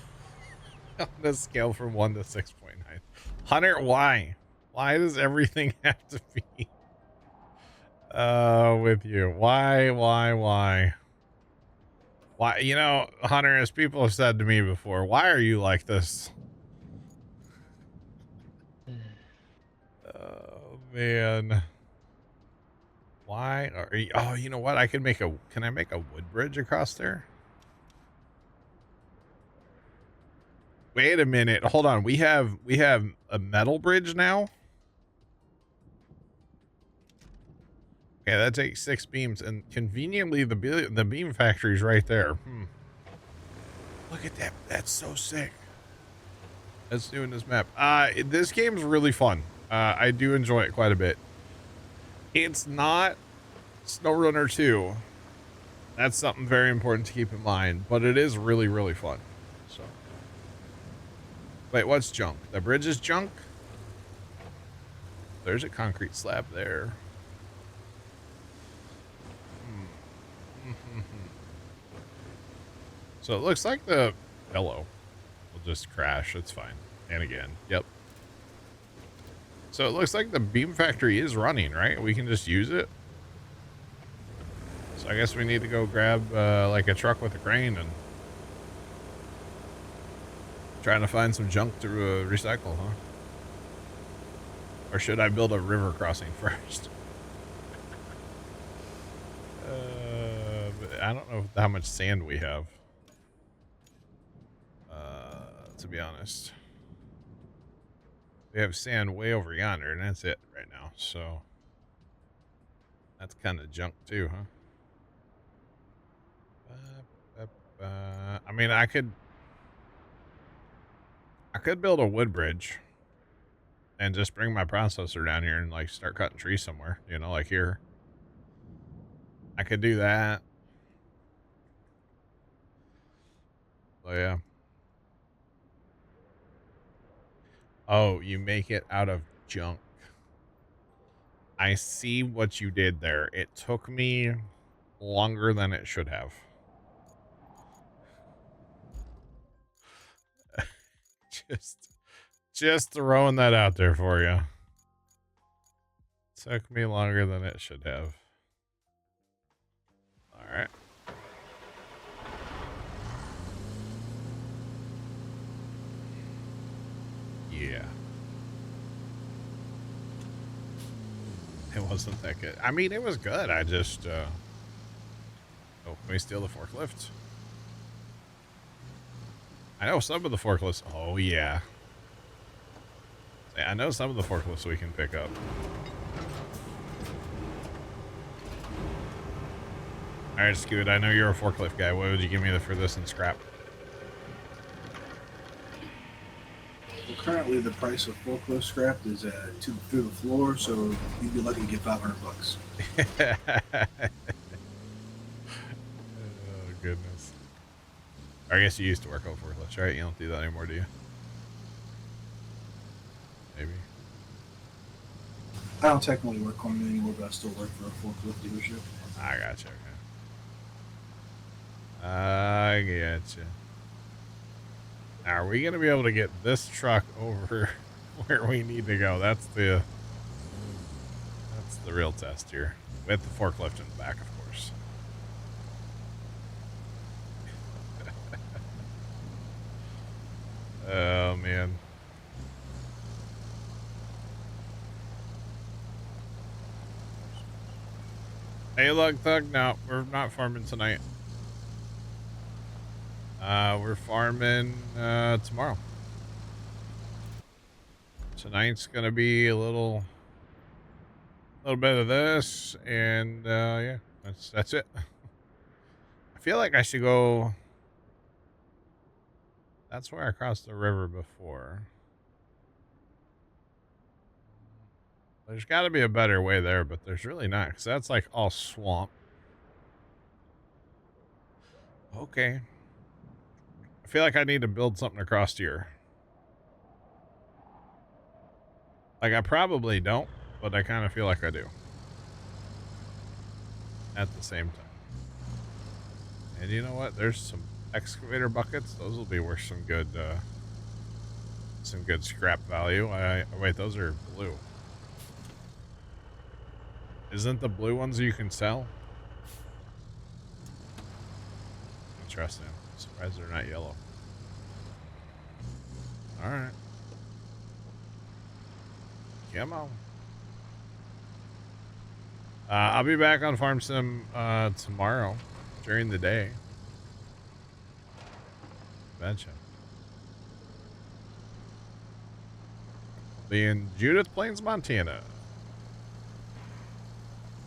a scale from 1 to 6.9. Hunter, why? Why does everything have to be with you? Why? Why? You know, Hunter, as people have said to me before, why are you like this? Oh man. Why are you, oh, you know what? Can I make a wood bridge across there? Wait a minute. Hold on. We have a metal bridge now. Okay, that takes 6 beams, and conveniently the beam factory's right there. Look at that. That's so sick. Let's do in this map. This game's really fun. I do enjoy it quite a bit. It's not SnowRunner 2. That's something very important to keep in mind, but it is really, really fun. So, wait, what's junk? The bridge is junk? There's a concrete slab there. So it looks like the pillow will just crash. It's fine. And again, yep. So it looks like the beam factory is running, right? We can just use it. So I guess we need to go grab like a truck with a crane and trying to find some junk to recycle, huh? Or should I build a river crossing first? But I don't know how much sand we have. To be honest, we have sand way over yonder, and that's it right now. So that's kind of junk too, huh? I mean, I could build a wood bridge and just bring my processor down here and like start cutting trees somewhere, you know, like here. I could do that. Oh yeah. Oh, you make it out of junk. I see what you did there. It took me longer than it should have. Just throwing that out there for you. Took me longer than it should have. All right. Yeah. It wasn't that good. I mean, it was good. I just, oh, can we steal the forklift? I know some of the forklifts. Oh, yeah. I know some of the forklifts we can pick up. All right, Scoot, I know you're a forklift guy. What would you give me for this and scrap? Well, currently the price of forklift scrap is at through the floor, so you'd be lucky to get $500. Oh, goodness. I guess you used to work on forklifts, right? You don't do that anymore, do you? Maybe. I don't technically work on it anymore, but I still work for a forklift dealership. I gotcha. Okay. I getcha. Now, are we going to be able to get this truck over where we need to go? That's the real test here. With the forklift in the back, of course. Oh, man. Hey, look, Thug. No, we're not farming tonight. We're farming tomorrow. Tonight's gonna be a little bit of this, and yeah, that's it. I feel like I should go. That's where I crossed the river before. There's got to be a better way there, but there's really not, because that's like all swamp. Okay. I feel like I need to build something across here. Like, I probably don't, but I kind of feel like I do. At the same time. And you know what? There's some excavator buckets. Those will be worth some good scrap value. Wait, those are blue. Isn't the blue ones you can sell? Interesting. I'm surprised they're not yellow. Alright. Come on. I'll be back on Farm Sim tomorrow during the day. Betcha. I'll be in Judith Plains, Montana.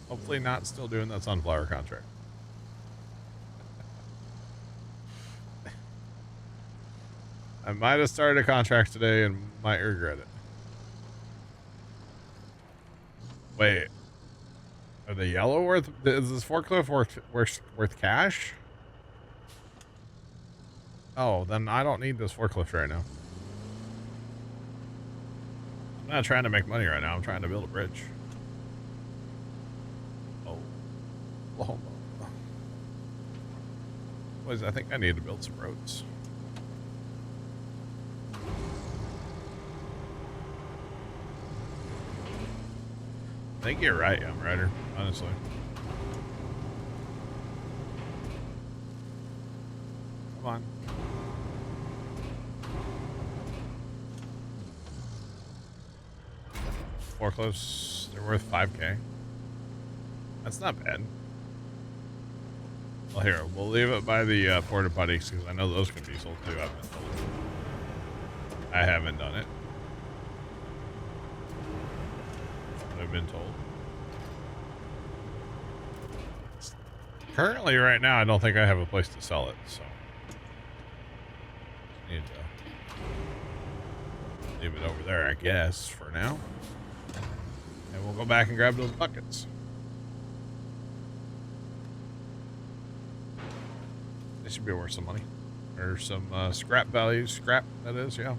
Hopefully not still doing that sunflower contract. I might have started a contract today and might regret it. Wait. Are the yellow worth... Is this forklift worth cash? Oh, then I don't need this forklift right now. I'm not trying to make money right now. I'm trying to build a bridge. Oh. Oh. Boys, I think I need to build some roads. I think you're right, young rider, honestly. Come on. Forklifts, they're worth 5K. That's not bad. Well, here, we'll leave it by the porta potties because I know those can be sold too. I've been told. I haven't done it. I've been told. Currently, right now, I don't think I have a place to sell it, so need to leave it over there, I guess, for now. And we'll go back and grab those buckets. They should be worth some money. Or some scrap value. Scrap, that is, yeah.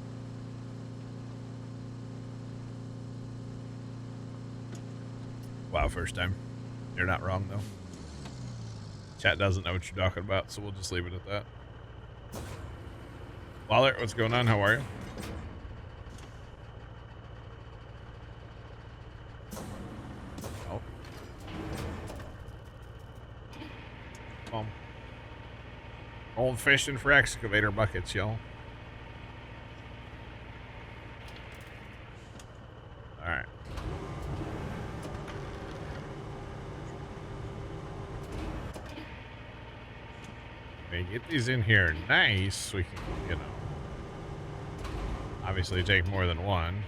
Wow, first time. You're not wrong, though. Chat doesn't know what you're talking about, so we'll just leave it at that. Waller, what's going on? How are you? Oh. Old fishing for excavator buckets, y'all. Alright. Get these in here nice so we can, you know, obviously take more than one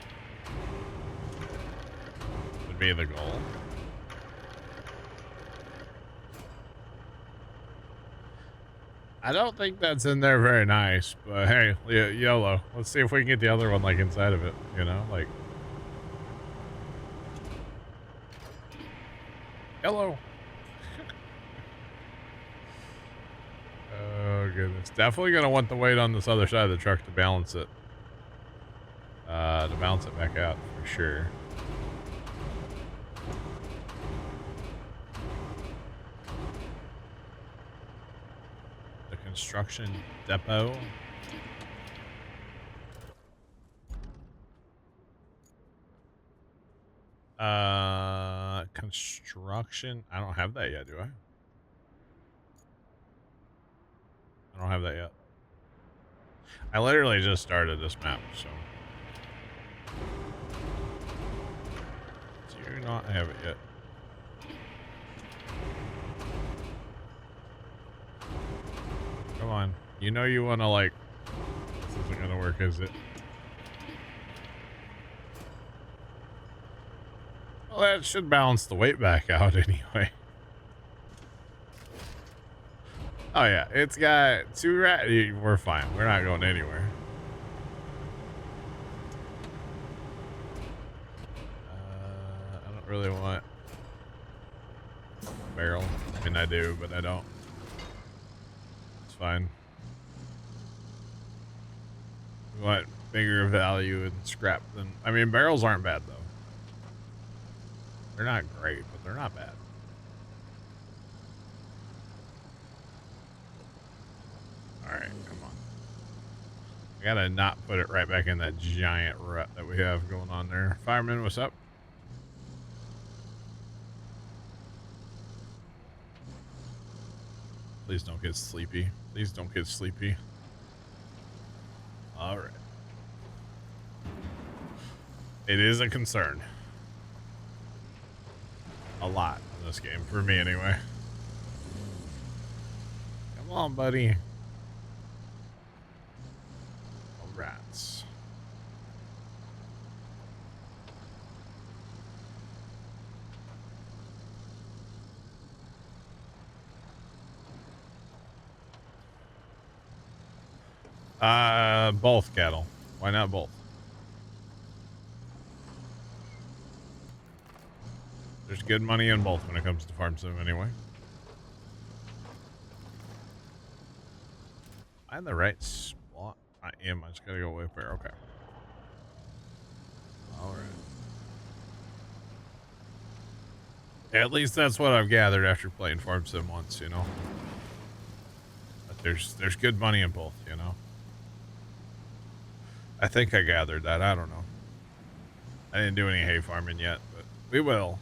would be the goal. I don't think that's in there very nice, but hey, YOLO. Let's see if we can get the other one like inside of it, you know, like YOLO. Oh goodness, definitely gonna want the weight on this other side of the truck to balance it. To balance it back out for sure. The construction depot. Construction. I don't have that yet, do I? I don't have that yet. I literally just started this map, so. Do not have it yet. You know you want to, like... This isn't going to work, is it? Well, that should balance the weight back out anyway. Oh, yeah. It's got 2 rat... We're fine. We're not going anywhere. I don't really want... a barrel. I mean, I do, but I don't. It's fine. We want bigger value in scrap than... I mean, barrels aren't bad, though. They're not great, but they're not bad. Alright, come on. I gotta not put it right back in that giant rut that we have going on there. Fireman, what's up? Please don't get sleepy. Please don't get sleepy. Alright. It is a concern. A lot in this game, for me anyway. Come on, buddy. Oh, rats. Both cattle. Why not both? There's good money in both when it comes to farm sim anyway. Am I in the right spot? I am. I just gotta go way up there. Okay. Alright. At least that's what I've gathered after playing farm sim once, you know. But there's good money in both, you know. I think I gathered that. I don't know. I didn't do any hay farming yet, but we will.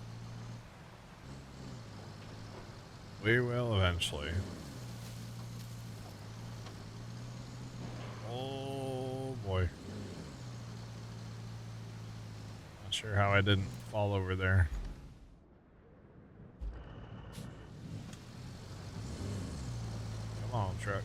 We will eventually. Oh boy. Not sure how I didn't fall over there. Come on, truck.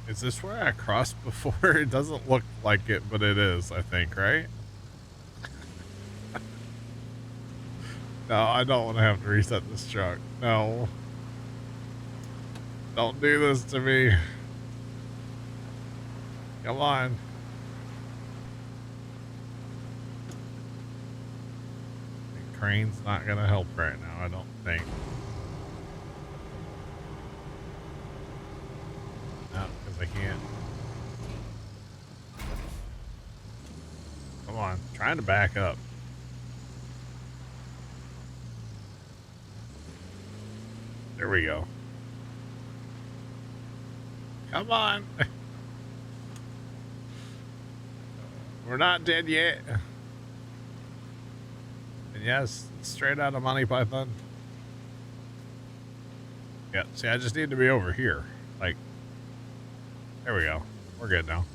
Is this where I crossed before? It doesn't look like it, but it is, I think, right? No, I don't want to have to reset this truck. No. Don't do this to me. Come on. The crane's not going to help right now, I don't think. No, because I can't. Come on, trying to back up. There we go. Come on. We're not dead yet. And yes, it's straight out of Monty Python. Yeah, see, I just need to be over here. Like, there we go. We're good now.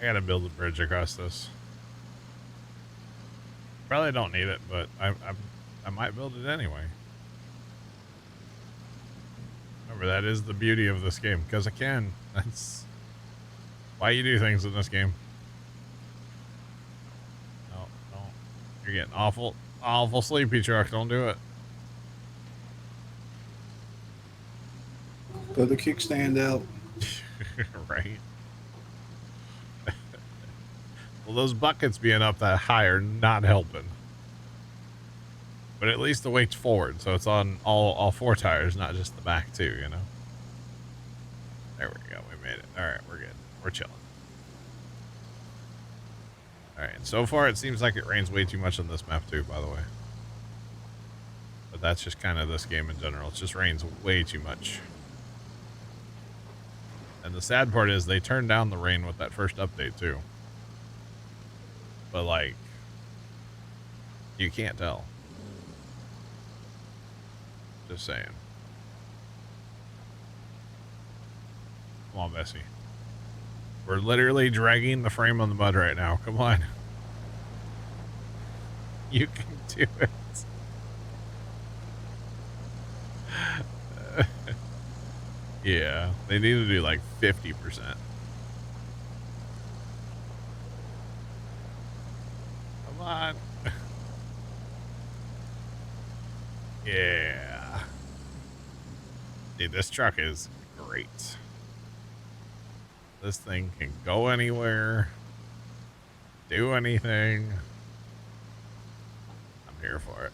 I gotta build a bridge across this. Probably don't need it, but I might build it anyway. Remember, that is the beauty of this game, because I can. That's why you do things in this game. No, don't. You're getting awful sleepy, truck. Don't do it. Put the kickstand out. Right. Well, those buckets being up that high are not helping. But at least the weight's forward, so it's on all 4 tires, not just the back too, you know? There we go. We made it. Alright, we're good. We're chilling. Alright, and so far it seems like it rains way too much on this map too, by the way. But that's just kind of this game in general. It just rains way too much. And the sad part is they turned down the rain with that first update too. But like, you can't tell. Just saying. Come on, Bessie. We're literally dragging the frame on the mud right now. Come on. You can do it. Yeah, they need to do like 50%. Come on. Yeah. Dude, this truck is great. This thing can go anywhere, do anything. I'm here for it.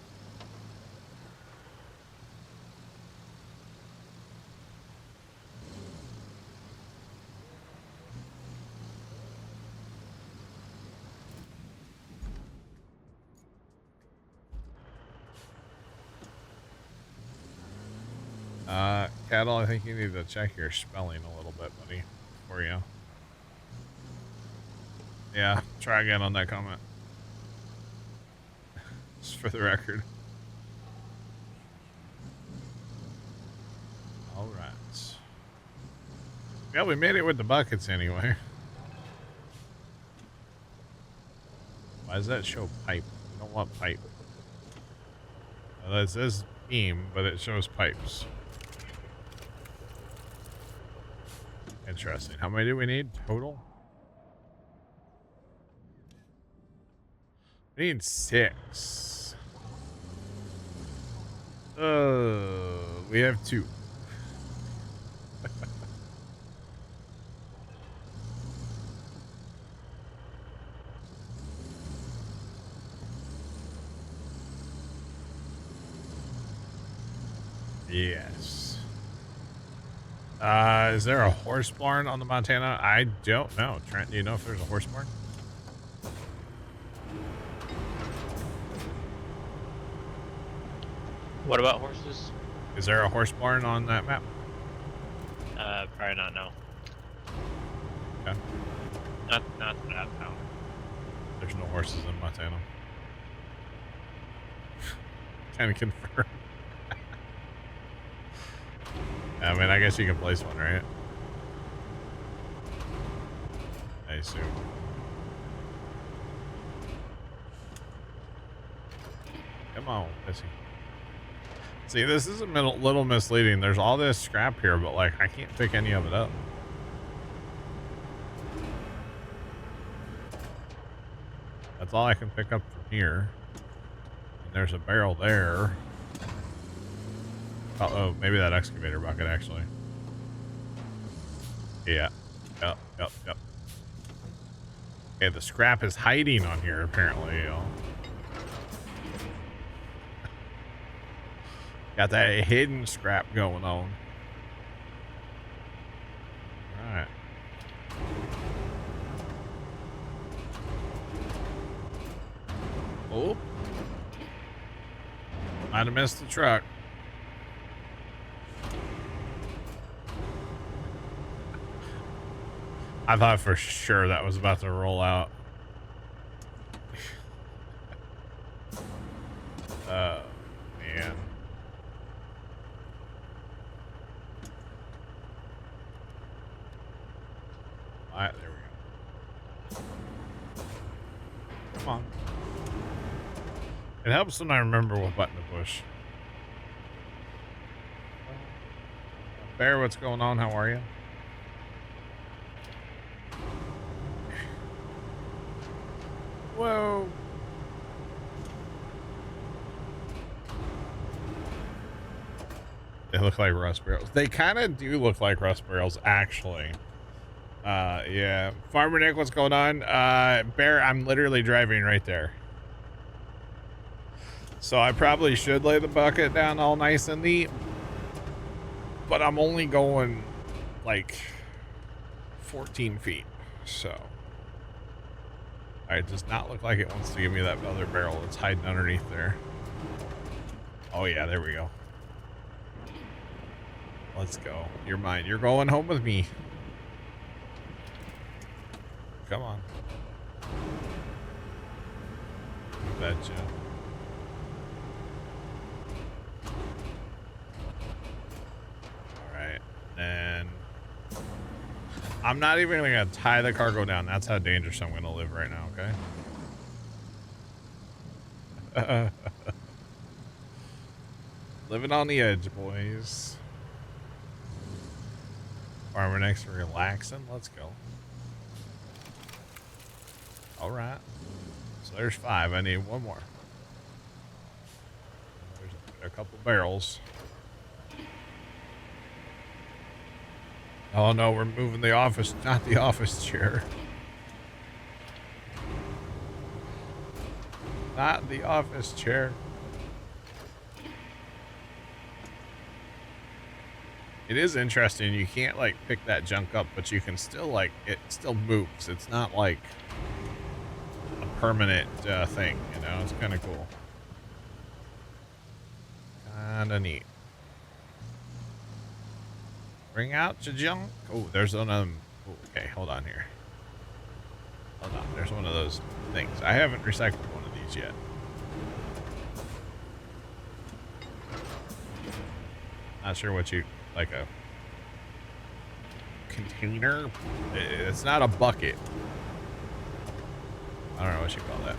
Cattle, I think you need to check your spelling a little bit, buddy, for you. Yeah, try again on that comment. Just for the record. All right. Yeah, we made it with the buckets anyway. Why does that show pipe? I don't want pipe. Well, it says beam, but it shows pipes. Interesting. How many do we need total? We need 6. We have 2. Yes. Is there a horse barn on the Montana? I don't know. Trent, do you know if there's a horse barn? What about horses? Is there a horse barn on that map? Probably not, no. Okay. Not that I've found. There's no horses in Montana. Can confirm. I mean, I guess you can place one, right? I assume. Come on, Missy. See, this is a little misleading. There's all this scrap here, but like, I can't pick any of it up. That's all I can pick up from here. And there's a barrel there. Oh, maybe that excavator bucket, actually. Yeah. Yep. Okay, the scrap is hiding on here, apparently, y'all. Got that hidden scrap going on. Alright. Oh. Might have missed the truck. I thought for sure that was about to roll out. Oh, man. Alright, there we go. Come on. It helps when I remember what button to push. Bear, what's going on? How are you? Whoa. They look like rust barrels. They kind of do look like rust barrels, actually. Yeah. Farmer Nick, what's going on? Bear, I'm literally driving right there. So I probably should lay the bucket down all nice and neat. But I'm only going like 14 feet. So. It does not look like it wants to give me that other barrel that's hiding underneath there. Oh yeah, there we go. Let's go. You're mine. You're going home with me. Come on. Betcha. Alright, and I'm not even gonna tie the cargo down. That's how dangerous I'm gonna live right now, okay? Living on the edge, boys. Farmer next to relaxing. Let's go. All right. So there's 5. I need 1 more. There's a couple barrels. Oh no, we're moving the office, not the office chair. Not the office chair. It is interesting. You can't like pick that junk up, but you can still like, it still moves. It's not like a permanent thing, you know? It's kind of cool. Kind of neat. Bring out your junk. Oh, there's one of them. Oh, okay, hold on here. Hold on. There's one of those things. I haven't recycled one of these yet. Not sure what you like a container. It's not a bucket. I don't know what you call that.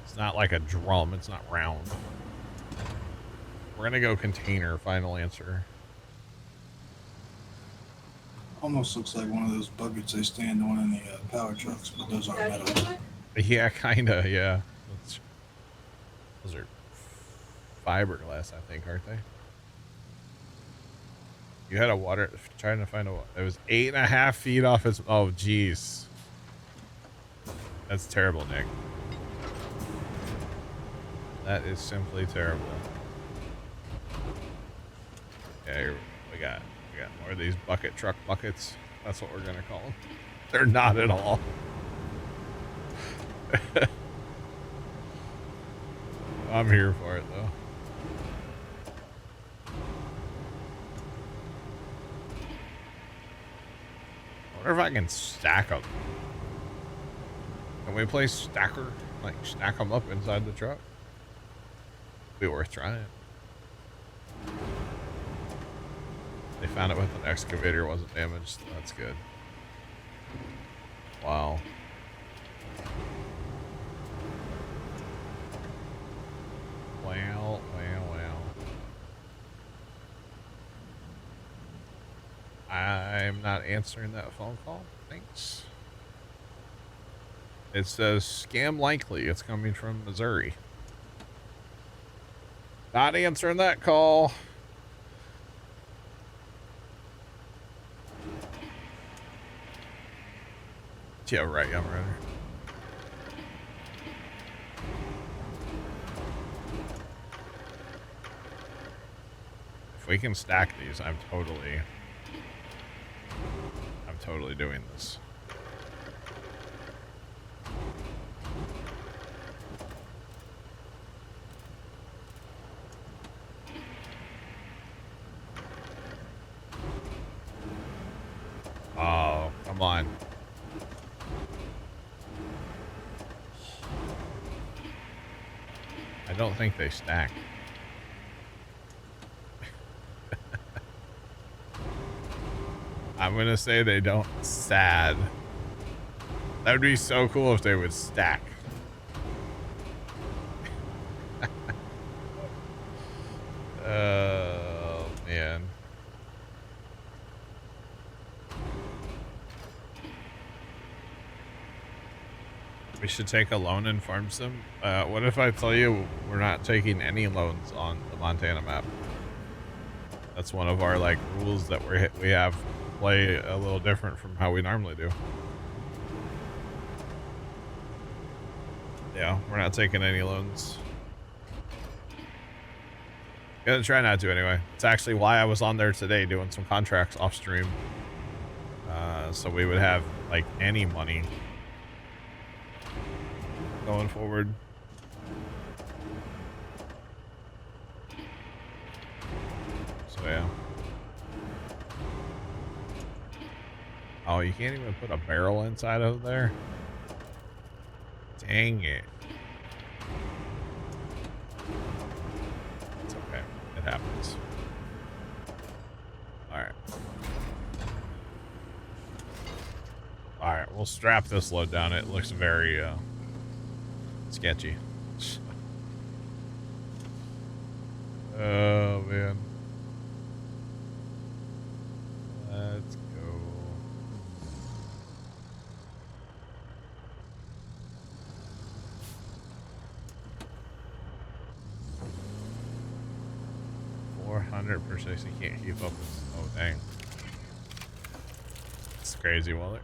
It's not like a drum. It's not round. We're gonna go container. Final answer. Almost looks like one of those buckets they stand on in the power trucks, but those aren't metal. Yeah, kinda. Yeah. Those are fiberglass, I think, aren't they? You had a water trying to find a. It was 8.5 feet off its. Oh, jeez. That's terrible, Nick. That is simply terrible. Yeah, here, we got more of these bucket truck buckets. That's what we're gonna call them. They're not at all. I'm here for it though. I wonder if I can stack them. Can we play stacker? Like stack them up inside the truck? Be worth trying. They found it with an excavator, wasn't damaged. That's good. Wow. Well. I'm not answering that phone call. Thanks. It says scam likely. It's coming from Missouri. Not answering that call. Yeah, right, I'm ready. If we can stack these, I'm totally doing this. Oh, come on. I don't think they stack. I'm gonna say they don't. Sad. That would be so cool if they would stack. Oh, man. We should take a loan and farm sim. What if I tell you we're not taking any loans on the Montana map? That's one of our like rules that we have play a little different from how we normally do. Yeah, we're not taking any loans. Gonna try not to anyway. It's actually why I was on there today doing some contracts off stream. So we would have like any money going forward. So yeah. Oh, you can't even put a barrel inside of there? Dang it. It's okay. It happens. Alright. strap this load down. It looks very sketchy. Oh man. Let's go. %. You can't keep up with. Oh dang. It's crazy, Wallet.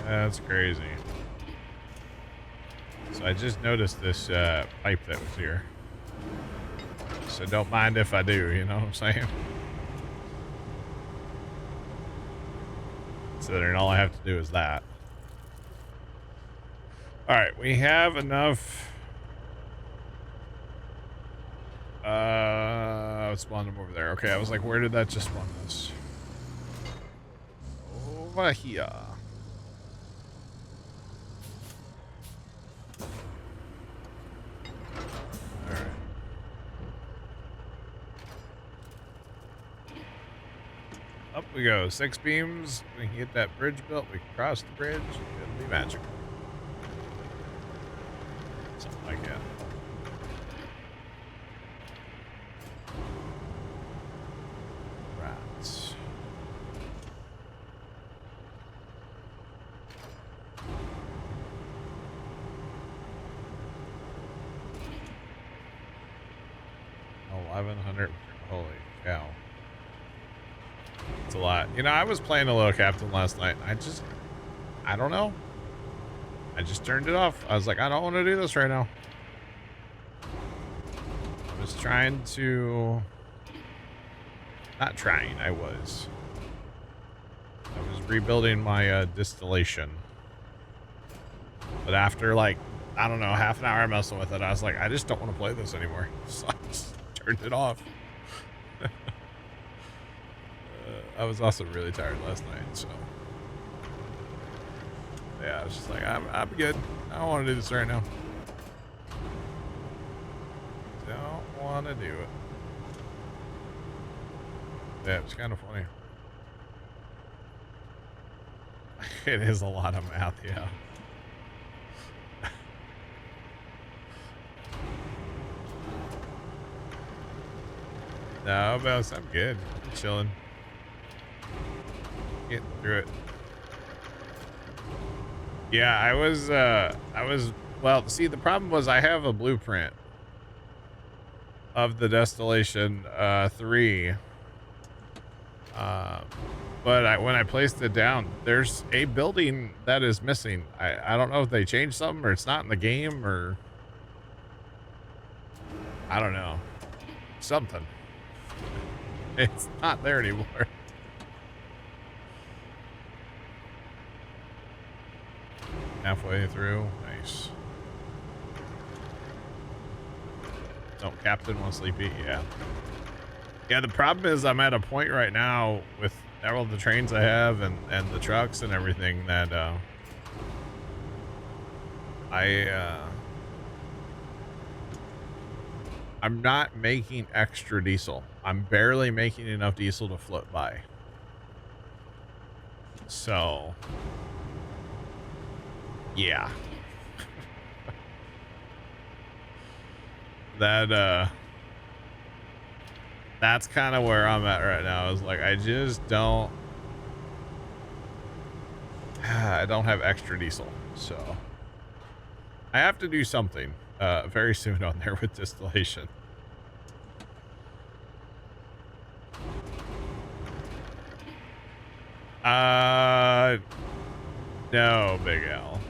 That's crazy. So I just noticed this pipe that was here. So don't mind if I do, you know what I'm saying? So then all I have to do is that. Alright, we have enough. Spawn them over there. Okay, I was like, where did that just spawn us? Over here. Alright. Up we go. 6 beams. We can get that bridge built. We can cross the bridge. It'll be magical. Something like that. Holy cow. It's a lot. You know, I was playing a little Captain last night. I don't know. I just turned it off. I was like, I don't want to do this right now. I was trying to... Not trying, I was rebuilding my distillation. But after like, I don't know, half an hour messing with it, I was like, I just don't want to play this anymore. So I just turned it off. I was also really tired last night, so yeah, I was just like, I'm good. I don't want to do this right now. Don't want to do it. Yeah, it's kind of funny. It is a lot of math, yeah. No, Bells, I'm good. I'm chilling. Getting through it. Yeah, I was, well, see, the problem was I have a blueprint of the Distillation 3. But when I placed it down, there's a building that is missing. I don't know if they changed something or it's not in the game or I don't know. Something. It's not there anymore. Halfway through. Nice. Don't Captain want sleepy? Yeah. Yeah, the problem is I'm at a point right now with all the trains I have and the trucks and everything that I'm not making extra diesel. I'm barely making enough diesel to float by. So, yeah. That's kind of where I'm at right now. Is like, I just don't have extra diesel. So I have to do something very soon on there with distillation. No, Big Al.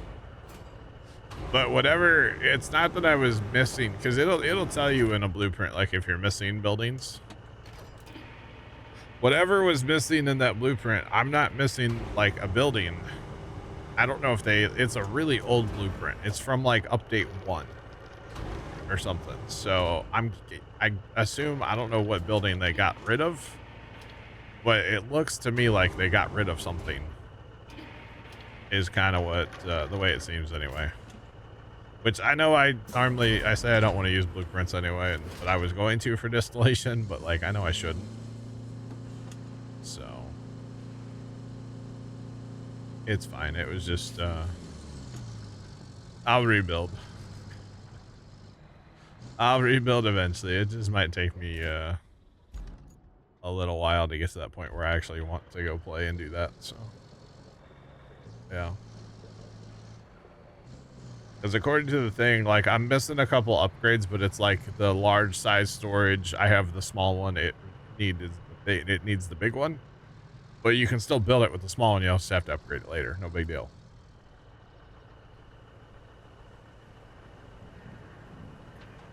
But whatever, it's not that I was missing, because it'll tell you in a blueprint, like if you're missing buildings. Whatever was missing in that blueprint, I'm not missing like a building. I don't know if it's a really old blueprint. It's from like update 1 or something. So I assume, I don't know what building they got rid of, but it looks to me like they got rid of something is kind of what, the way it seems anyway. Which I know I say I don't want to use blueprints anyway, but I was going to for distillation, but like I know I shouldn't. So It's fine. It was just, I'll rebuild. I'll rebuild eventually. It just might take me, a little while to get to that point where I actually want to go play and do that, so. Yeah. Because according to the thing, like, I'm missing a couple upgrades, but it's like the large size storage. I have the small one. It needs the big one. But you can still build it with the small one. You just have to upgrade it later. No big deal.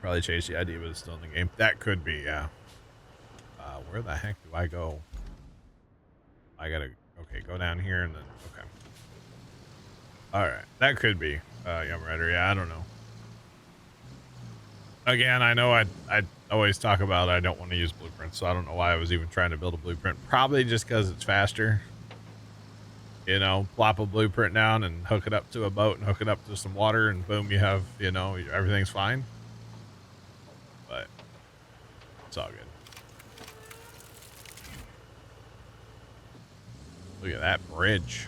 Probably changed the idea, but it's still in the game. That could be, yeah. Where the heck do I go? I gotta, okay, go down here and then, okay. All right, that could be Yum Rider. Yeah, I don't know. Again, I know I always talk about I don't want to use blueprints, so I don't know why I was even trying to build a blueprint. Probably just because it's faster. You know, plop a blueprint down and hook it up to a boat and hook it up to some water, and boom, you have, you know, everything's fine. But it's all good. Look at that bridge.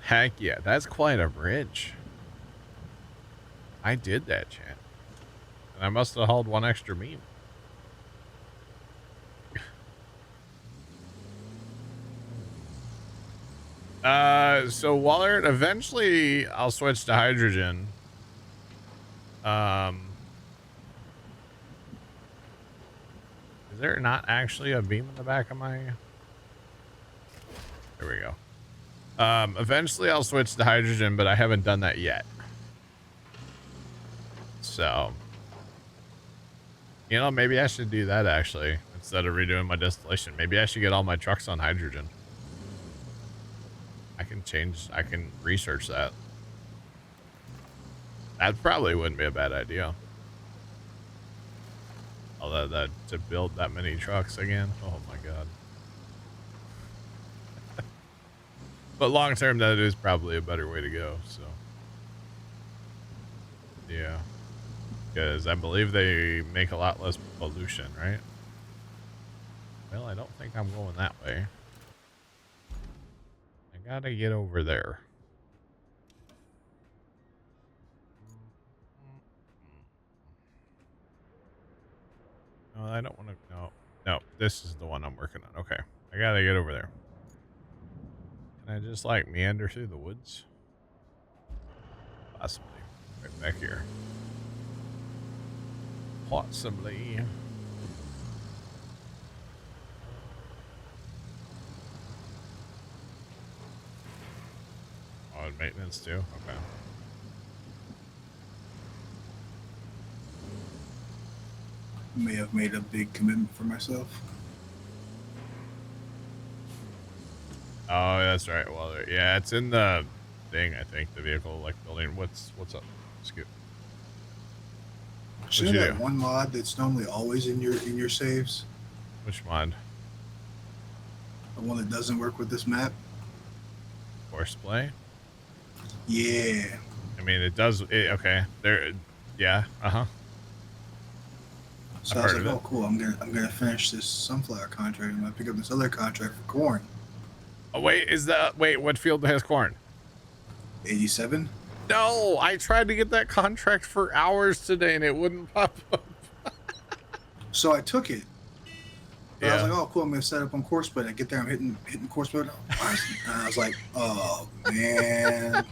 Heck yeah, that's quite a bridge. I did that, chat. And I must have hauled one extra meme. So Wallard, eventually I'll switch to hydrogen. Is there not actually a beam in the back of my... There we go. Eventually I'll switch to hydrogen, but I haven't done that yet. So, you know, maybe I should do that actually, instead of redoing my distillation. Maybe I should get all my trucks on hydrogen. I can research that. That probably wouldn't be a bad idea. Although that to build that many trucks again, oh my god. But long term, that is probably a better way to go. So, yeah, because I believe they make a lot less pollution, right? Well, I don't think I'm going that way. I gotta get over there. No, I don't want to. No, this is the one I'm working on. Okay, I gotta get over there. Can I just like meander through the woods? Possibly. Right back here. Possibly. Oh, and maintenance too? Okay. May have made a big commitment for myself. Oh, that's right. Well, yeah, it's in the thing, I think, the vehicle, like, building. What's up? Scoot. Shouldn't that one mod that's normally always in your saves? Which mod? The one that doesn't work with this map? Horseplay? Yeah. I mean, it does. Okay. There. Yeah. Uh-huh. So I was like, oh, cool. I'm gonna finish this sunflower contract. I'm gonna pick up this other contract for corn. Oh, wait, what field has corn? 87? No, I tried to get that contract for hours today and it wouldn't pop up. So I took it. But Yeah. I was like, oh, cool. I'm going to set up on course plate. I get there, I'm hitting course plate. And I was like, oh, man.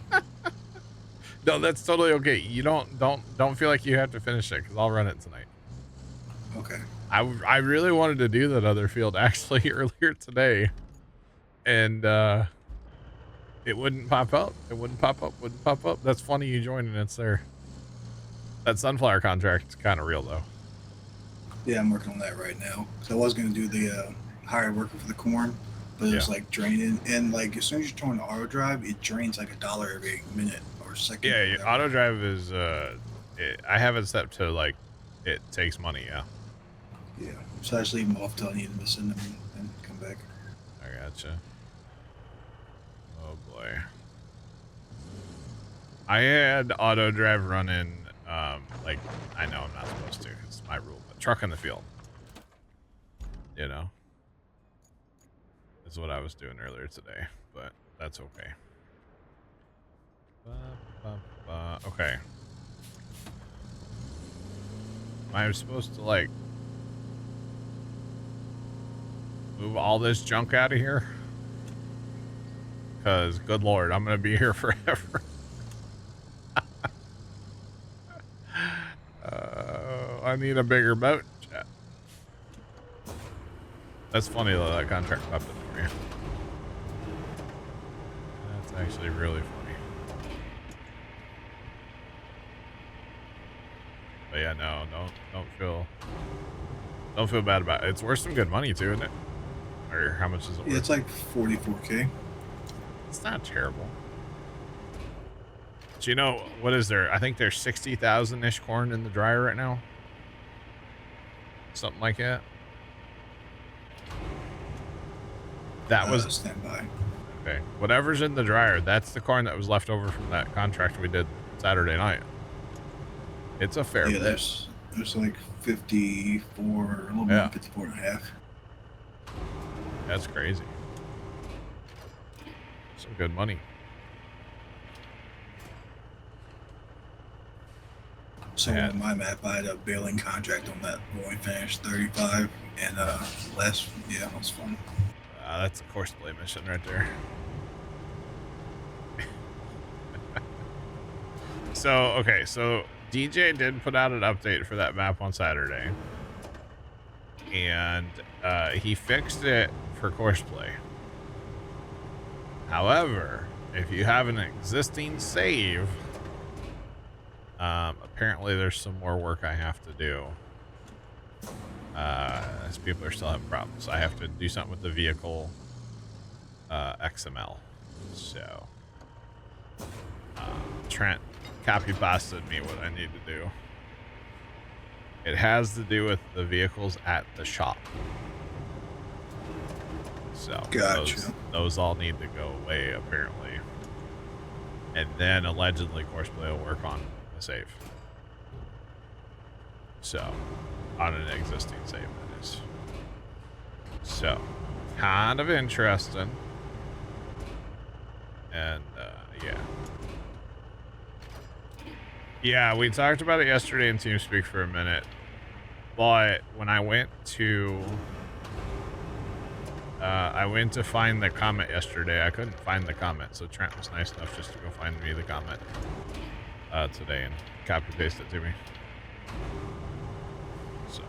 No, that's totally okay. You don't feel like you have to finish it because I'll run it tonight. Okay. I really wanted to do that other field actually earlier today. And it wouldn't pop up. Wouldn't pop up. That's funny you joined and it's there. That sunflower contract's kind of real though. Yeah, I'm working on that right now. So I was going to do the hired worker for the corn, but it was like draining. And like as soon as you turn on the auto drive, it drains like $1 every minute or second. Yeah, auto drive is I have it set to like it takes money. Yeah. Yeah. So I just leave them off till I need them to send them and come back. I gotcha. Oh boy. I had auto drive running, like, I know I'm not supposed to, it's my rule, but truck in the field. You know? Is what I was doing earlier today, but that's okay. Okay. I'm supposed to, like, move all this junk out of here? Because, good lord, I'm going to be here forever. I need a bigger boat. Chat. That's funny, though, that contract popped up for you. That's actually really funny. But yeah, no, don't feel bad about it. It's worth some good money too, isn't it? Or how much is it worth? Yeah, it's like 44K. It's not terrible. So you know, what is there? I think there's 60,000-ish corn in the dryer right now. Something like that. That was standby. okay. Whatever's in the dryer, that's the corn that was left over from that contract we did Saturday night. It's a fair bit. There's like 54, a little more than 54 and a half. That's crazy. Some good money. So on my map, I had a baling contract on that when we finished 35, and yeah, it was fun. That's a course play mission right there. So DJ did put out an update for that map on Saturday, and he fixed it for course play. However, if you have an existing save, apparently there's some more work I have to do. As people are still having problems. I have to do something with the vehicle XML. So Trent copy pasted me what I need to do. It has to do with the vehicles at the shop. So gotcha. those all need to go away apparently. And then allegedly Courseplay will work on the save. So on an existing save, that is. So kind of interesting. And yeah, we talked about it yesterday in TeamSpeak for a minute, but when I went to find the comment yesterday, I couldn't find the comment, so Trent was nice enough just to go find me the comment today and copy paste it to me. So,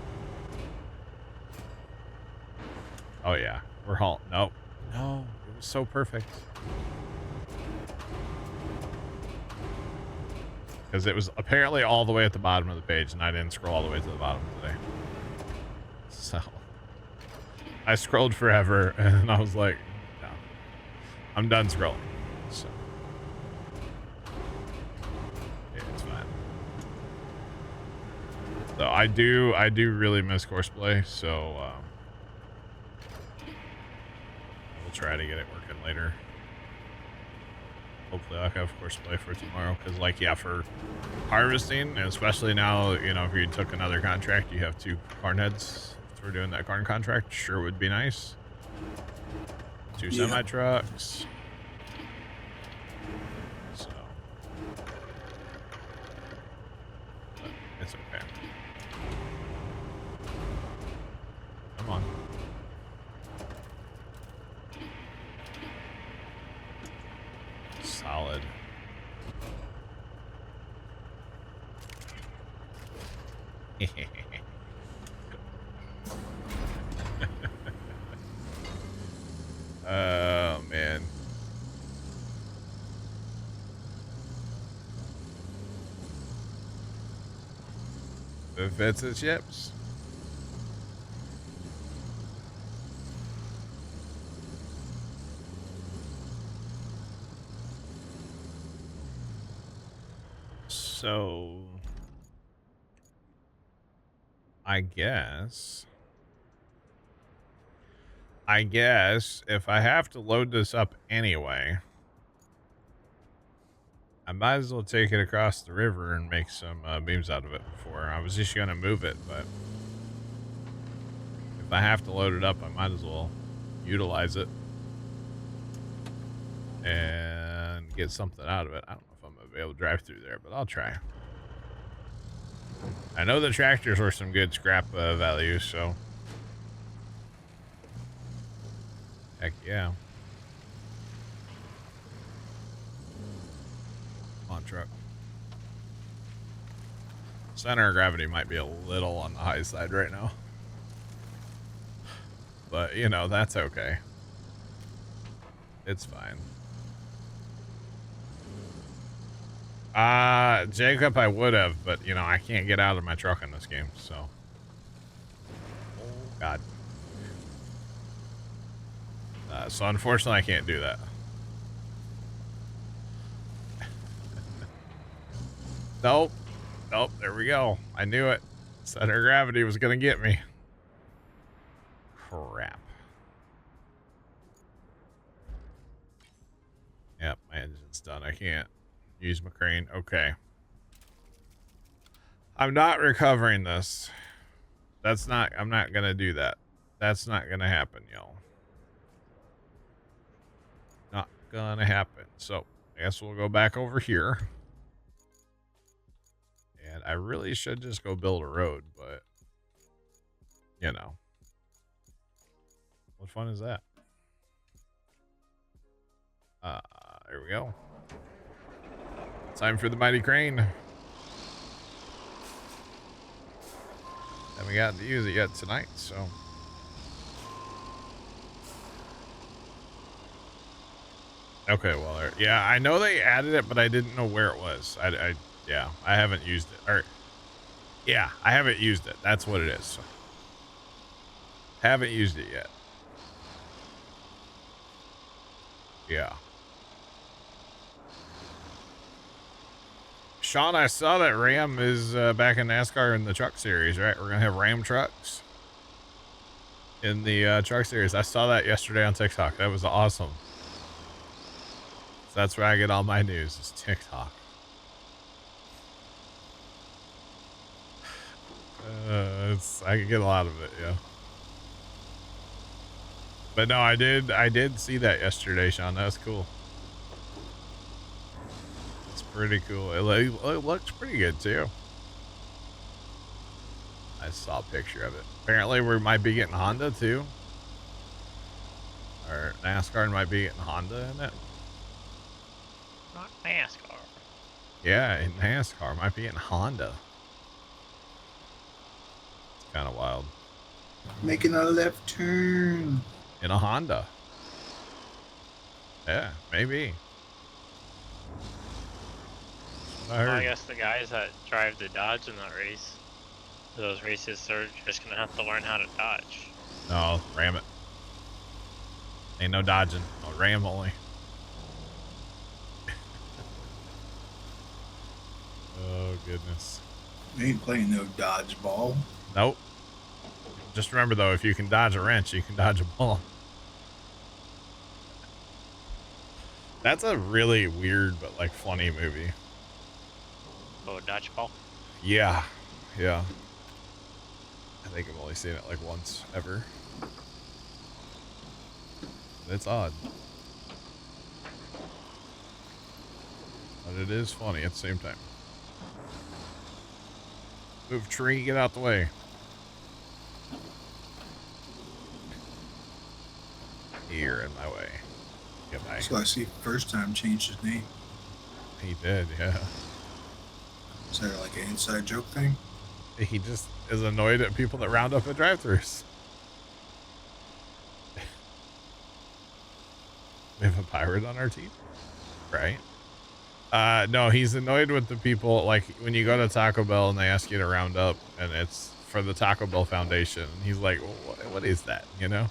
oh yeah, we're halting. Nope, no, it was so perfect. Because it was apparently all the way at the bottom of the page, and I didn't scroll all the way to the bottom today. So I scrolled forever, and I was like, no, I'm done scrolling. So yeah, it's fine. So I do really miss Courseplay, so we'll try to get it working later. Hopefully I'll have Courseplay for tomorrow, because like, yeah, for harvesting, and especially now, you know, if you took another contract, you have 2 corn heads for doing that corn contract, sure would be nice. 2 semi trucks. So but it's okay. Come on. Solid. Oh man. If it's the chips. So I guess if I have to load this up anyway, I might as well take it across the river and make some beams out of it before. I was just going to move it, but if I have to load it up, I might as well utilize it. and get something out of it. I don't know if I'm gonna be able to drive through there, but I'll try. I know the tractors were some good scrap value, so heck yeah. Come on, truck. Center of gravity might be a little on the high side right now, but you know, that's okay. It's fine. Jacob, I would have, but you know, I can't get out of my truck in this game, so. Oh, God. So unfortunately, I can't do that. Nope. Nope, there we go. I knew it. Center of gravity was gonna get me. Crap. Yep, my engine's done. I can't use my crane. Okay. I'm not recovering this. I'm not gonna do that. That's not gonna happen, y'all. Not gonna happen. So, I guess we'll go back over here. And I really should just go build a road, but, you know. What fun is that? There we go. Time for the mighty crane. Haven't gotten to use it yet tonight, so. Okay, well, yeah, I know they added it, but I didn't know where it was. Yeah, I haven't used it. Or, yeah, I haven't used it. That's what it is. So. Haven't used it yet. Yeah. Sean, I saw that Ram is back in NASCAR in the truck series, right? We're going to have Ram trucks in the truck series. I saw that yesterday on TikTok. That was awesome. So that's where I get all my news, is TikTok. I can get a lot of it, yeah. But no, I did see that yesterday, Sean. That was cool. It's pretty cool. It looks pretty good too. I saw a picture of it. Apparently we might be getting Honda too. Or NASCAR might be getting Honda in it. Not NASCAR. Yeah, in NASCAR might be getting Honda. It's kind of wild. Making a left turn. In a Honda. Yeah, maybe. I guess the guys that drive the Dodge in that race, those races, are just gonna have to learn how to dodge. No, ram it. Ain't no dodging. No, ram only. Oh, goodness. We ain't playing no dodgeball. Nope. Just remember, though, if you can dodge a wrench, you can dodge a ball. That's a really weird but, like, funny movie. Oh, dodgeball? Yeah. Yeah. I think I've only seen it, like, once ever. It's odd. But it is funny at the same time. Move tree, get out the way. You're in my way. Goodbye. So I see first time changed his name. He did, yeah. Is that like an inside joke thing? He just is annoyed at people that round up at drive-thrus. We have a pirate on our team, right? No, he's annoyed with the people, like when you go to Taco Bell and they ask you to round up and it's for the Taco Bell Foundation. He's like, well, what is that, you know?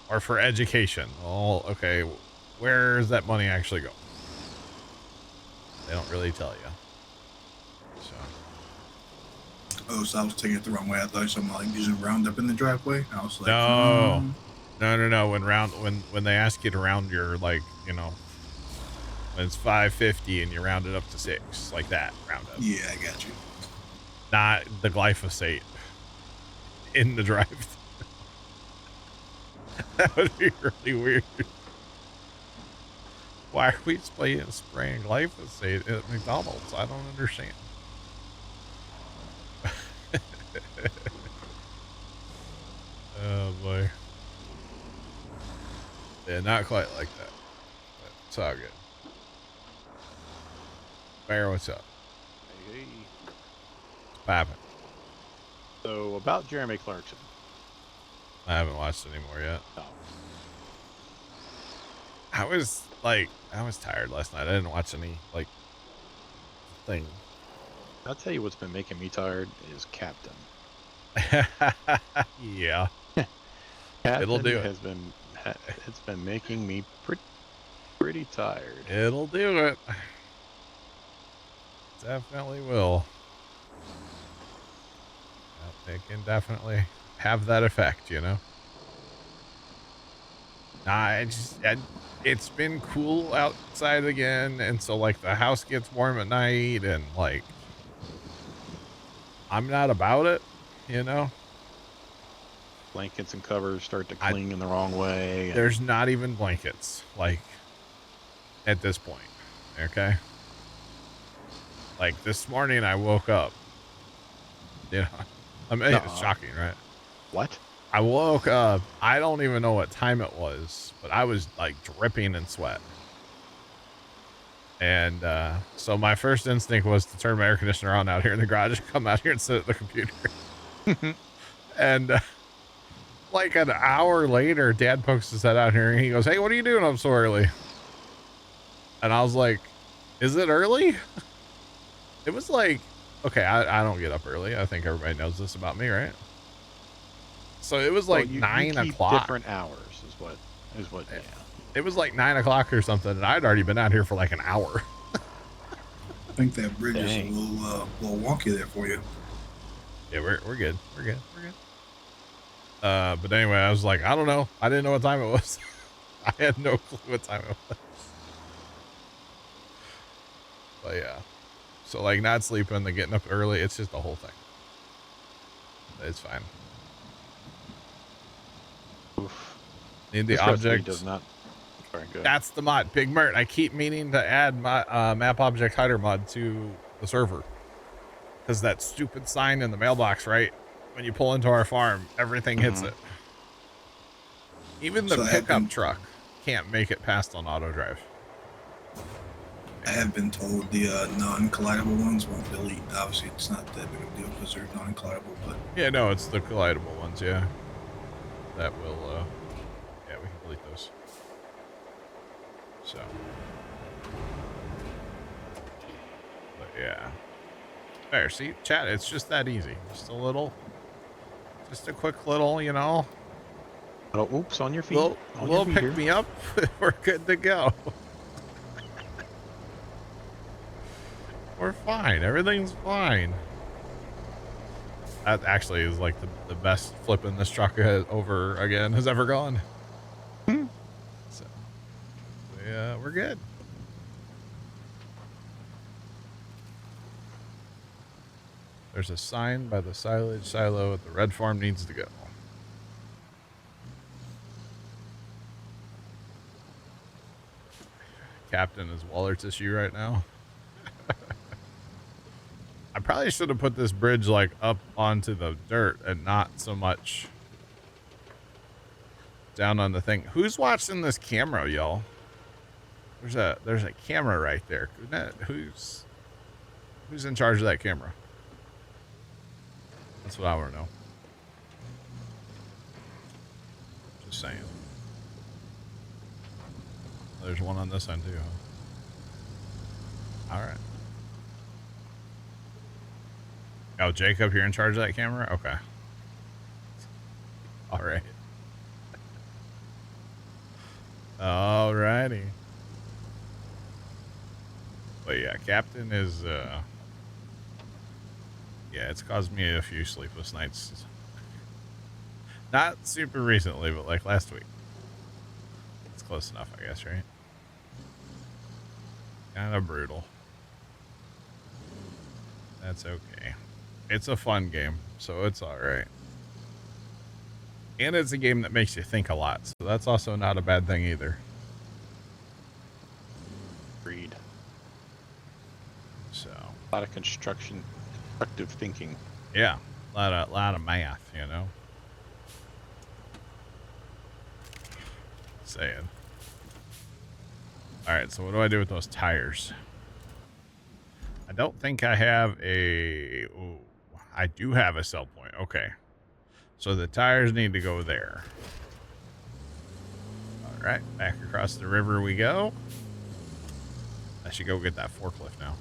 Or for education. Oh, okay, where's that money actually go? They don't really tell you. So. Oh, so I was taking it the wrong way. I thought you something like using Roundup in the driveway. I was like, no. No. When they ask you to round your, like, you know, when it's 550 and you round it up to 6, like that round up. Yeah, I got you. Not the glyphosate in the drive. That would be really weird. Why are we spraying glyphosate at McDonald's? I don't understand. Oh boy. Yeah, not quite like that. But it's all good. Bear, what's up? Hey. What's poppin'? So about Jeremy Clarkson. I haven't watched anymore yet. Oh. I was tired last night. I didn't watch any thing. I'll tell you what's been making me tired is Captain. Yeah. Captain It'll do it. It's been making me pretty tired. It'll do it. Definitely will. It can definitely have that effect, you know. It's been cool outside again, and so like the house gets warm at night, and like I'm not about it, you know. Blankets and covers start to cling in the wrong way. There's not even blankets, like, at this point, okay? Like, this morning I woke up, you know, I mean, it's shocking, right? What? I woke up, I don't even know what time it was, but I was, like, dripping in sweat. And, so my first instinct was to turn my air conditioner on out here in the garage and come out here and sit at the computer. And, like an hour later, Dad pokes his head out here and he goes, "Hey, what are you doing up so early?" And I was like, "Is it early?" It was like, okay, I don't get up early. I think everybody knows this about me, right? So it was like 9 o'clock. Different hours is what. Yeah. It was like 9 o'clock or something, and I'd already been out here for like an hour. I think that bridge is a little wonky there for you. Yeah, we're good. We're good. But anyway, I was like, I don't know. I didn't know what time it was. I had no clue what time it was. But yeah. So like not sleeping, the getting up early, it's just the whole thing. It's fine. Oof. Need the This recipe object. does not. Very good. That's the mod. Big Mert. I keep meaning to add my map object hider mod to the server. Because that stupid sign in the mailbox, right? When you pull into our farm, everything hits it. Even the pickup truck can't make it past on auto drive. I have been told the non-collidable ones won't delete. Obviously, it's not that big of a deal because they're non-collidable, but... Yeah, no, it's the collidable ones, yeah. That will, yeah, we can delete those. So. But yeah. There, see, chat, it's just that easy. Just a quick little, you know. Oh, oops, on your feet. Little pick me up. We're good to go. We're fine. Everything's fine. That actually is like the best flipping this truck over again has ever gone. So, yeah, we're good. There's a sign by the silage silo at the red farm needs to go. Captain is Waller's issue right now. I probably should have put this bridge like up onto the dirt and not so much down on the thing. Who's watching this camera, y'all? There's a camera right there. Who's in charge of that camera? That's what I want to know. Just saying. There's one on this end too, huh? All right. Oh, Jacob, you're in charge of that camera? Okay. All right. All righty. But yeah, Captain is, yeah, it's caused me a few sleepless nights. Not super recently, but like last week. It's close enough, I guess, right? Kind of brutal. That's okay. It's a fun game, so it's all right. And it's a game that makes you think a lot, so that's also not a bad thing either. A lot of constructive thinking. Yeah, a lot of math, you know. Saying. All right, so what do I do with those tires? I don't think I have a... Ooh, I do have a sell point. Okay. So the tires need to go there. All right, back across the river we go. I should go get that forklift now.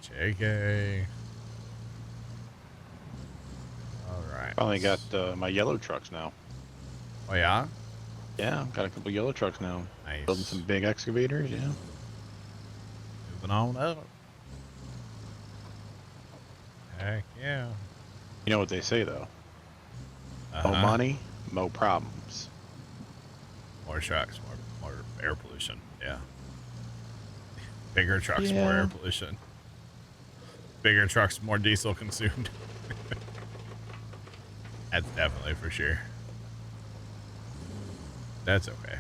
JK. All right. Finally got my yellow trucks now. Oh, yeah? Yeah, got a couple yellow trucks now. Nice. Building some big excavators, yeah. Moving on up. Heck yeah. You know what they say, though? More money, more problems. More trucks, more air pollution. Yeah. Bigger trucks, more Yeah. air pollution. Bigger trucks, more diesel consumed. That's definitely for sure. That's okay.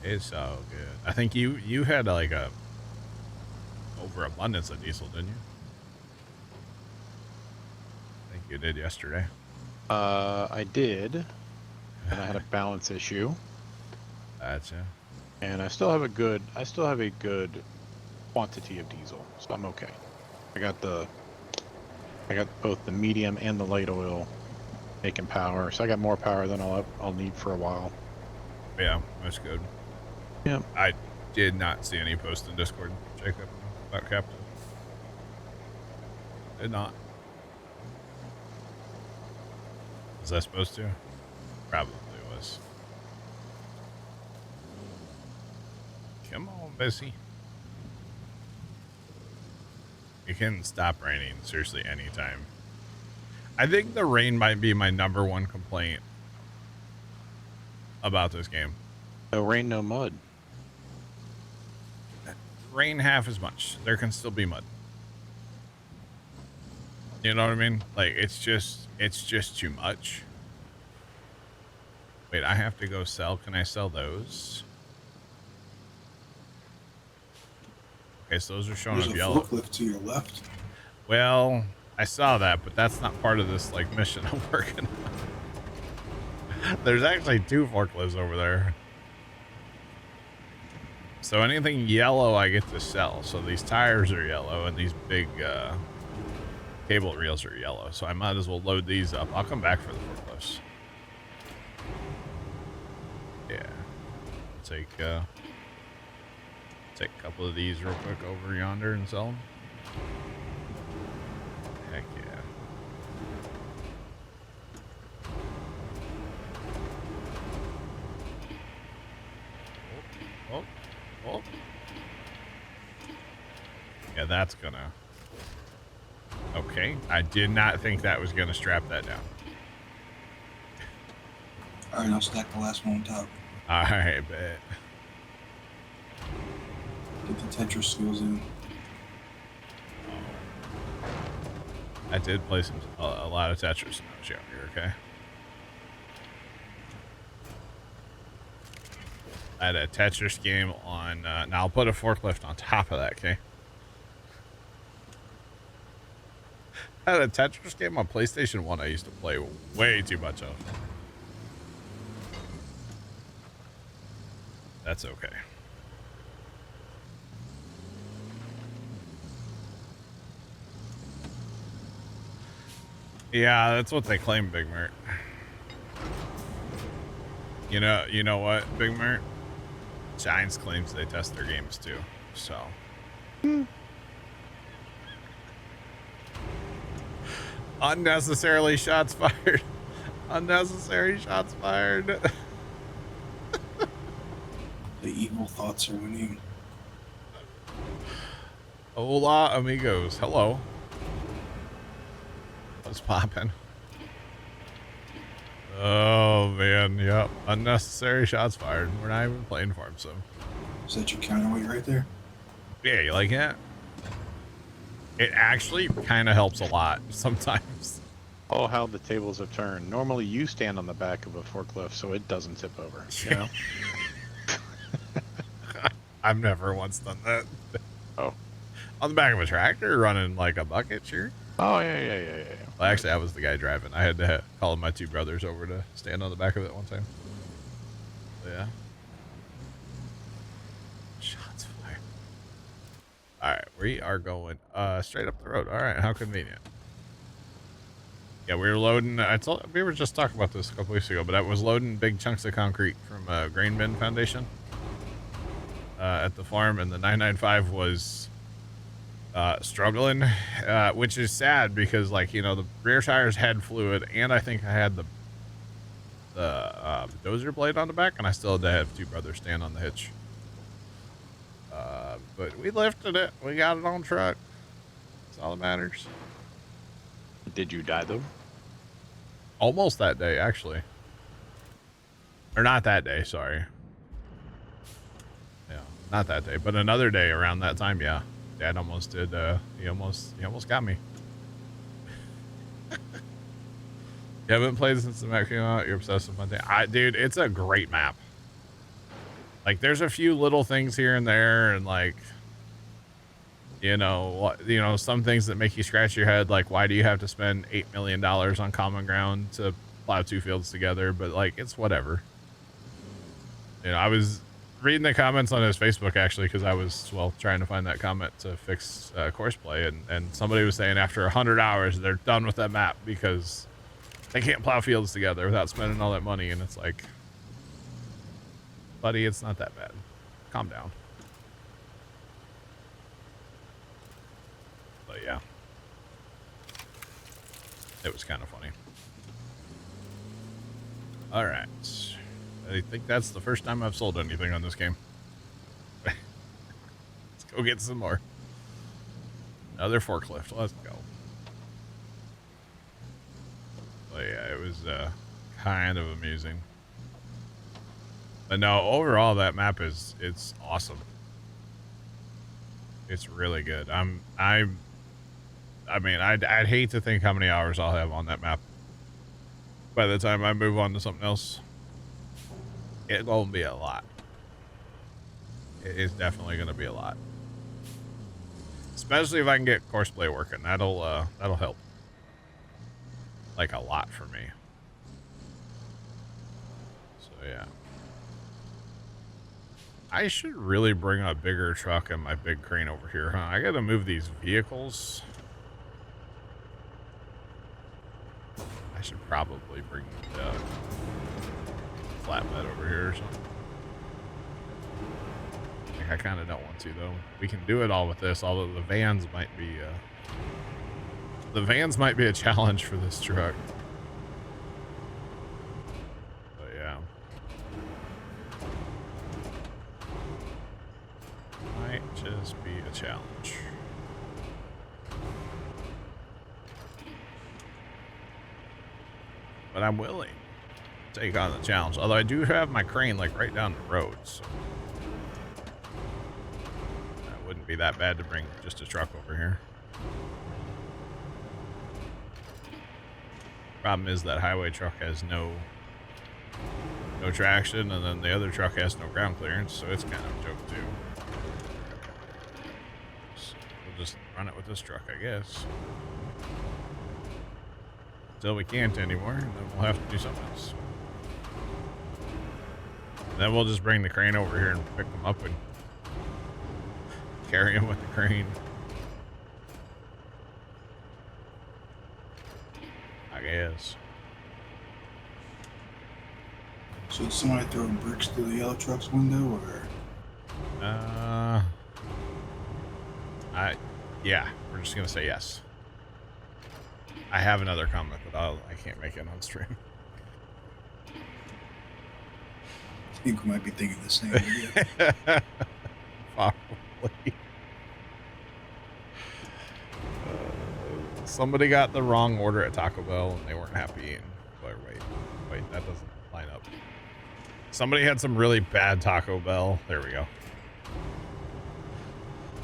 It's all good. I think you had like a overabundance of diesel, didn't you? I think you did yesterday. I did, and I had a balance issue, Gotcha. and I still have a good quantity of diesel, so I'm okay. I got both the medium and the light oil making power, so I got more power than I'll need for a while. Yeah, that's good. Yeah. I did not see any post in Discord, Jacob, about Captain. Did not. Was I supposed to? Probably was. Come on, Bessie. It can stop raining seriously anytime. I think the rain might be my #1 complaint about this game. No rain, no mud. Rain half as much. There can still be mud. You know what I mean? Like, it's just too much. Wait, I have to go sell. Can I sell those? Okay, so those are showing There's up a yellow. forklift to your left. Well, I saw that, but that's not part of this, like, mission I'm working on. There's actually 2 forklifts over there. So anything yellow I get to sell. So these tires are yellow and these big cable reels are yellow. So I might as well load these up. I'll come back for the forklifts. Yeah. Take a couple of these real quick over yonder and sell them. Heck yeah. Oh. Yeah, that's gonna... Okay, I did not think that was gonna strap that down. Alright, I'll stack the last one on top. I bet. Get the Tetris skills in. I did play a lot of Tetris when I was younger, okay? I had a Tetris game on... now, I'll put a forklift on top of that, okay? I had a Tetris game on PlayStation 1 I used to play way too much of. That's okay. Yeah, that's what they claim, Big Mert. You know what, Big Mert? Giants claims they test their games too, so. Unnecessarily shots fired. Unnecessary shots fired. The evil thoughts are winning. Hola, amigos. Hello. What's poppin'? Oh, man. Yep. Unnecessary shots fired. We're not even playing for him, so. Is that your counterweight right there? Yeah, you like that? It actually kind of helps a lot sometimes. Oh, how the tables have turned. Normally you stand on the back of a forklift so it doesn't tip over, you know? I've never once done that. Oh. On the back of a tractor, running like a bucket, sure. Oh, yeah. Well, actually, I was the guy driving. I had to call my two brothers over to stand on the back of it one time. So, yeah. Shots fired. All right, we are going straight up the road. All right, how convenient. Yeah, we were loading. We were just talking about this a couple weeks ago, but I was loading big chunks of concrete from Grain Bin Foundation at the farm, and the 995 was struggling, which is sad because, like, you know, the rear tires had fluid, and I think I had the dozer blade on the back, and I still had to have two brothers stand on the hitch. But we lifted it. We got it on truck. That's all that matters. Did you die though? Almost that day, actually. Or not that day, sorry. Yeah, not that day, but another day around that time, yeah. Dad almost did, he almost got me. You haven't played since the map came out? You're obsessed with Monday. Dude, it's a great map. Like, there's a few little things here and there, and like, you know, some things that make you scratch your head, like, why do you have to spend $8 million on common ground to plow two fields together? But like, it's whatever. You know, I was reading the comments on his Facebook, actually, because I was, well, trying to find that comment to fix course play, and somebody was saying after 100 hours they're done with that map because they can't plow fields together without spending all that money. And it's like, buddy, it's not that bad. Calm down. But yeah, it was kind of funny. All right, I think that's the first time I've sold anything on this game. Let's go get some more. Another forklift. Let's go. But yeah, it was kind of amusing. But no, overall that map it's awesome. It's really good. I mean, I'd hate to think how many hours I'll have on that map by the time I move on to something else. It's gonna be a lot. It is definitely gonna be a lot. Especially if I can get course play working. That'll help. Like, a lot for me. So yeah. I should really bring a bigger truck and my big crane over here, huh? I gotta move these vehicles. I should probably bring the flatbed over here or something. I kind of don't want to, though. We can do it all with this, although the vans might be a challenge for this truck. But yeah. Might just be a challenge. But I'm willing to take on the challenge. Although I do have my crane like right down the road, so that wouldn't be that bad to bring just a truck over here. Problem is that highway truck has no traction, and then the other truck has no ground clearance, so it's kind of a joke too. So we'll just run it with this truck, I guess. Until we can't anymore, and then we'll have to do something else. And then we'll just bring the crane over here and pick them up and carry them with the crane. I guess. So did somebody throw bricks through the yellow truck's window, or? Yeah, we're just gonna say yes. I have another comment, but I can't make it on stream. I think we might be thinking the same. Yeah. Probably. Somebody got the wrong order at Taco Bell and they weren't happy. And wait, that doesn't line up. Somebody had some really bad Taco Bell. There we go.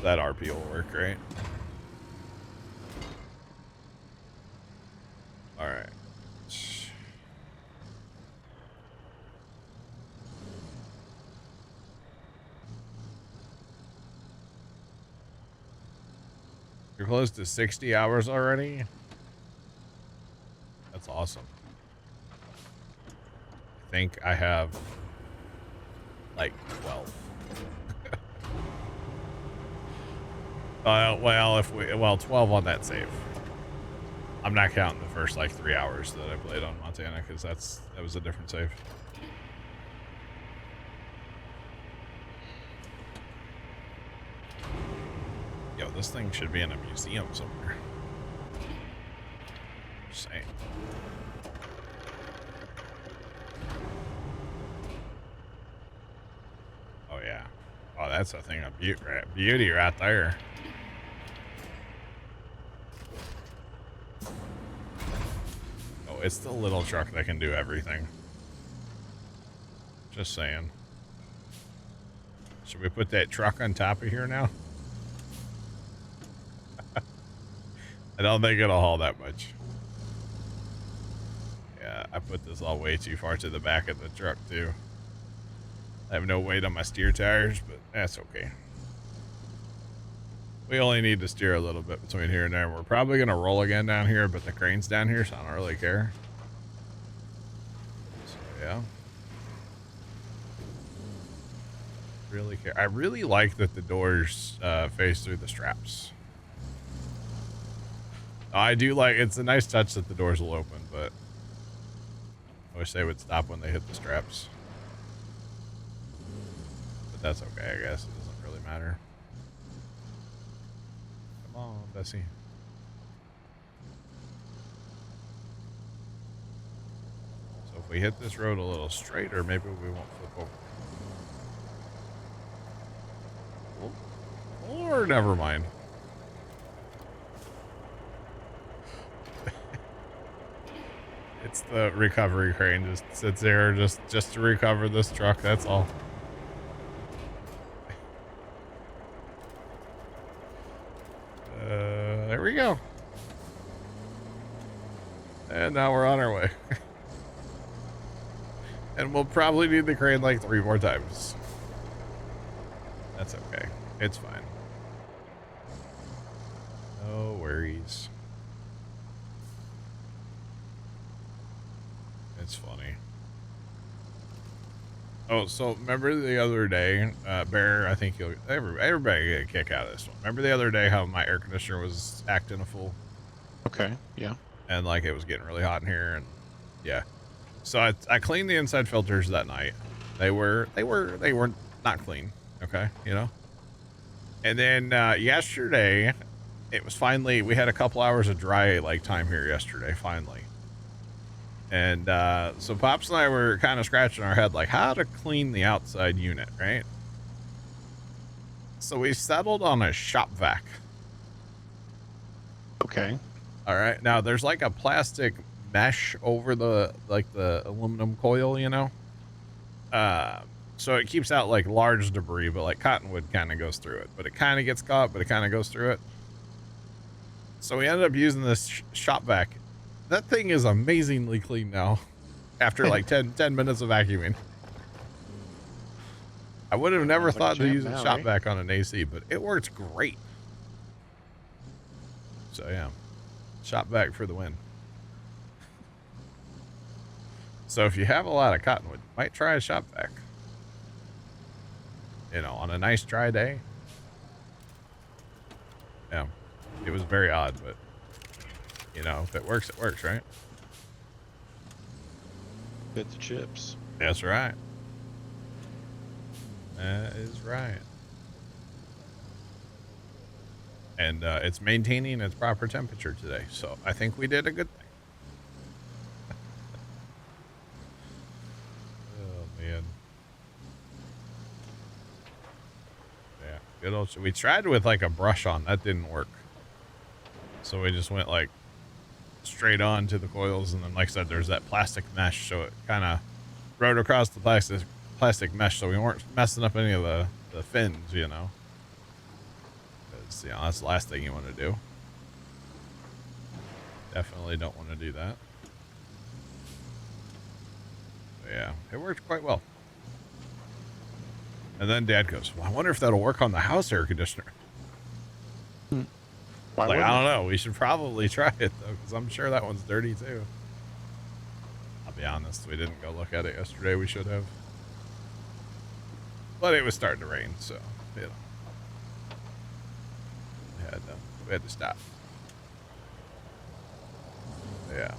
That RP will work, right? All right. You're close to 60 hours already? That's awesome. I think I have like 12. Well, 12 on that save. I'm not counting the first like 3 hours that I played on Montana because that was a different save. Yo, this thing should be in a museum somewhere. Just saying. Oh yeah. Oh, that's a thing of beauty right there. Oh, it's the little truck that can do everything. Just saying. Should we put that truck on top of here now? I don't think it'll haul that much. Yeah, I put this all way too far to the back of the truck too. I have no weight on my steer tires, but that's okay. We only need to steer a little bit between here and there. We're probably going to roll again down here, but the crane's down here, so I don't really care. So, yeah. Really care. I really like that the doors face through the straps. I do like, it's a nice touch that the doors will open, but I wish they would stop when they hit the straps. But that's okay, I guess. It doesn't really matter. Come on, Bessie. So if we hit this road a little straighter, maybe we won't flip over. Or never mind. It's the recovery crane just sits there just to recover this truck, that's all. There we go. And now we're on our way. And we'll probably need the crane like 3 more times. That's okay. It's fine. No worries. It's funny. Oh, so remember the other day, Bear, I think everybody get a kick out of this one. Remember the other day how my air conditioner was acting a fool? Okay, yeah. And like it was getting really hot in here, and yeah. So I cleaned the inside filters that night. They were not clean, okay, you know? And then yesterday, it was finally, we had a couple hours of dry like time here yesterday, finally. And so Pops and I were kind of scratching our head like how to clean the outside unit, right? So we settled on a shop vac. Okay. All right. Now there's like a plastic mesh over the aluminum coil, you know? So it keeps out like large debris, but like cottonwood kind of goes through it, but it kind of gets caught, but it kind of goes through it. So we ended up using this shop vac. That thing is amazingly clean now after like 10 minutes of vacuuming. I would have never thought to use a shop vac on an AC, but it works great. So yeah, shop vac for the win. So if you have a lot of cottonwood, you might try a shop vac. You know, on a nice dry day. Yeah, it was very odd, but you know, if it works, right? Get the chips. That's right. That is right. And it's maintaining its proper temperature today, so I think we did a good thing. Oh man. Yeah, good old. We tried with like a brush on, that didn't work. So we just went like straight on to the coils, and then like I said, there's that plastic mesh, so it kind of rode across the plastic mesh, so we weren't messing up any of the fins, you know, because you know that's the last thing you want to do. Definitely don't want to do that. But yeah, it worked quite well. And then Dad goes, well, I wonder if that'll work on the house air conditioner. Why Like, wouldn't I don't it? know. We should probably try it, though, because I'm sure that one's dirty, too. I'll be honest. We didn't go look at it yesterday. We should have. But it was starting to rain, so, you know. We had to stop. Yeah.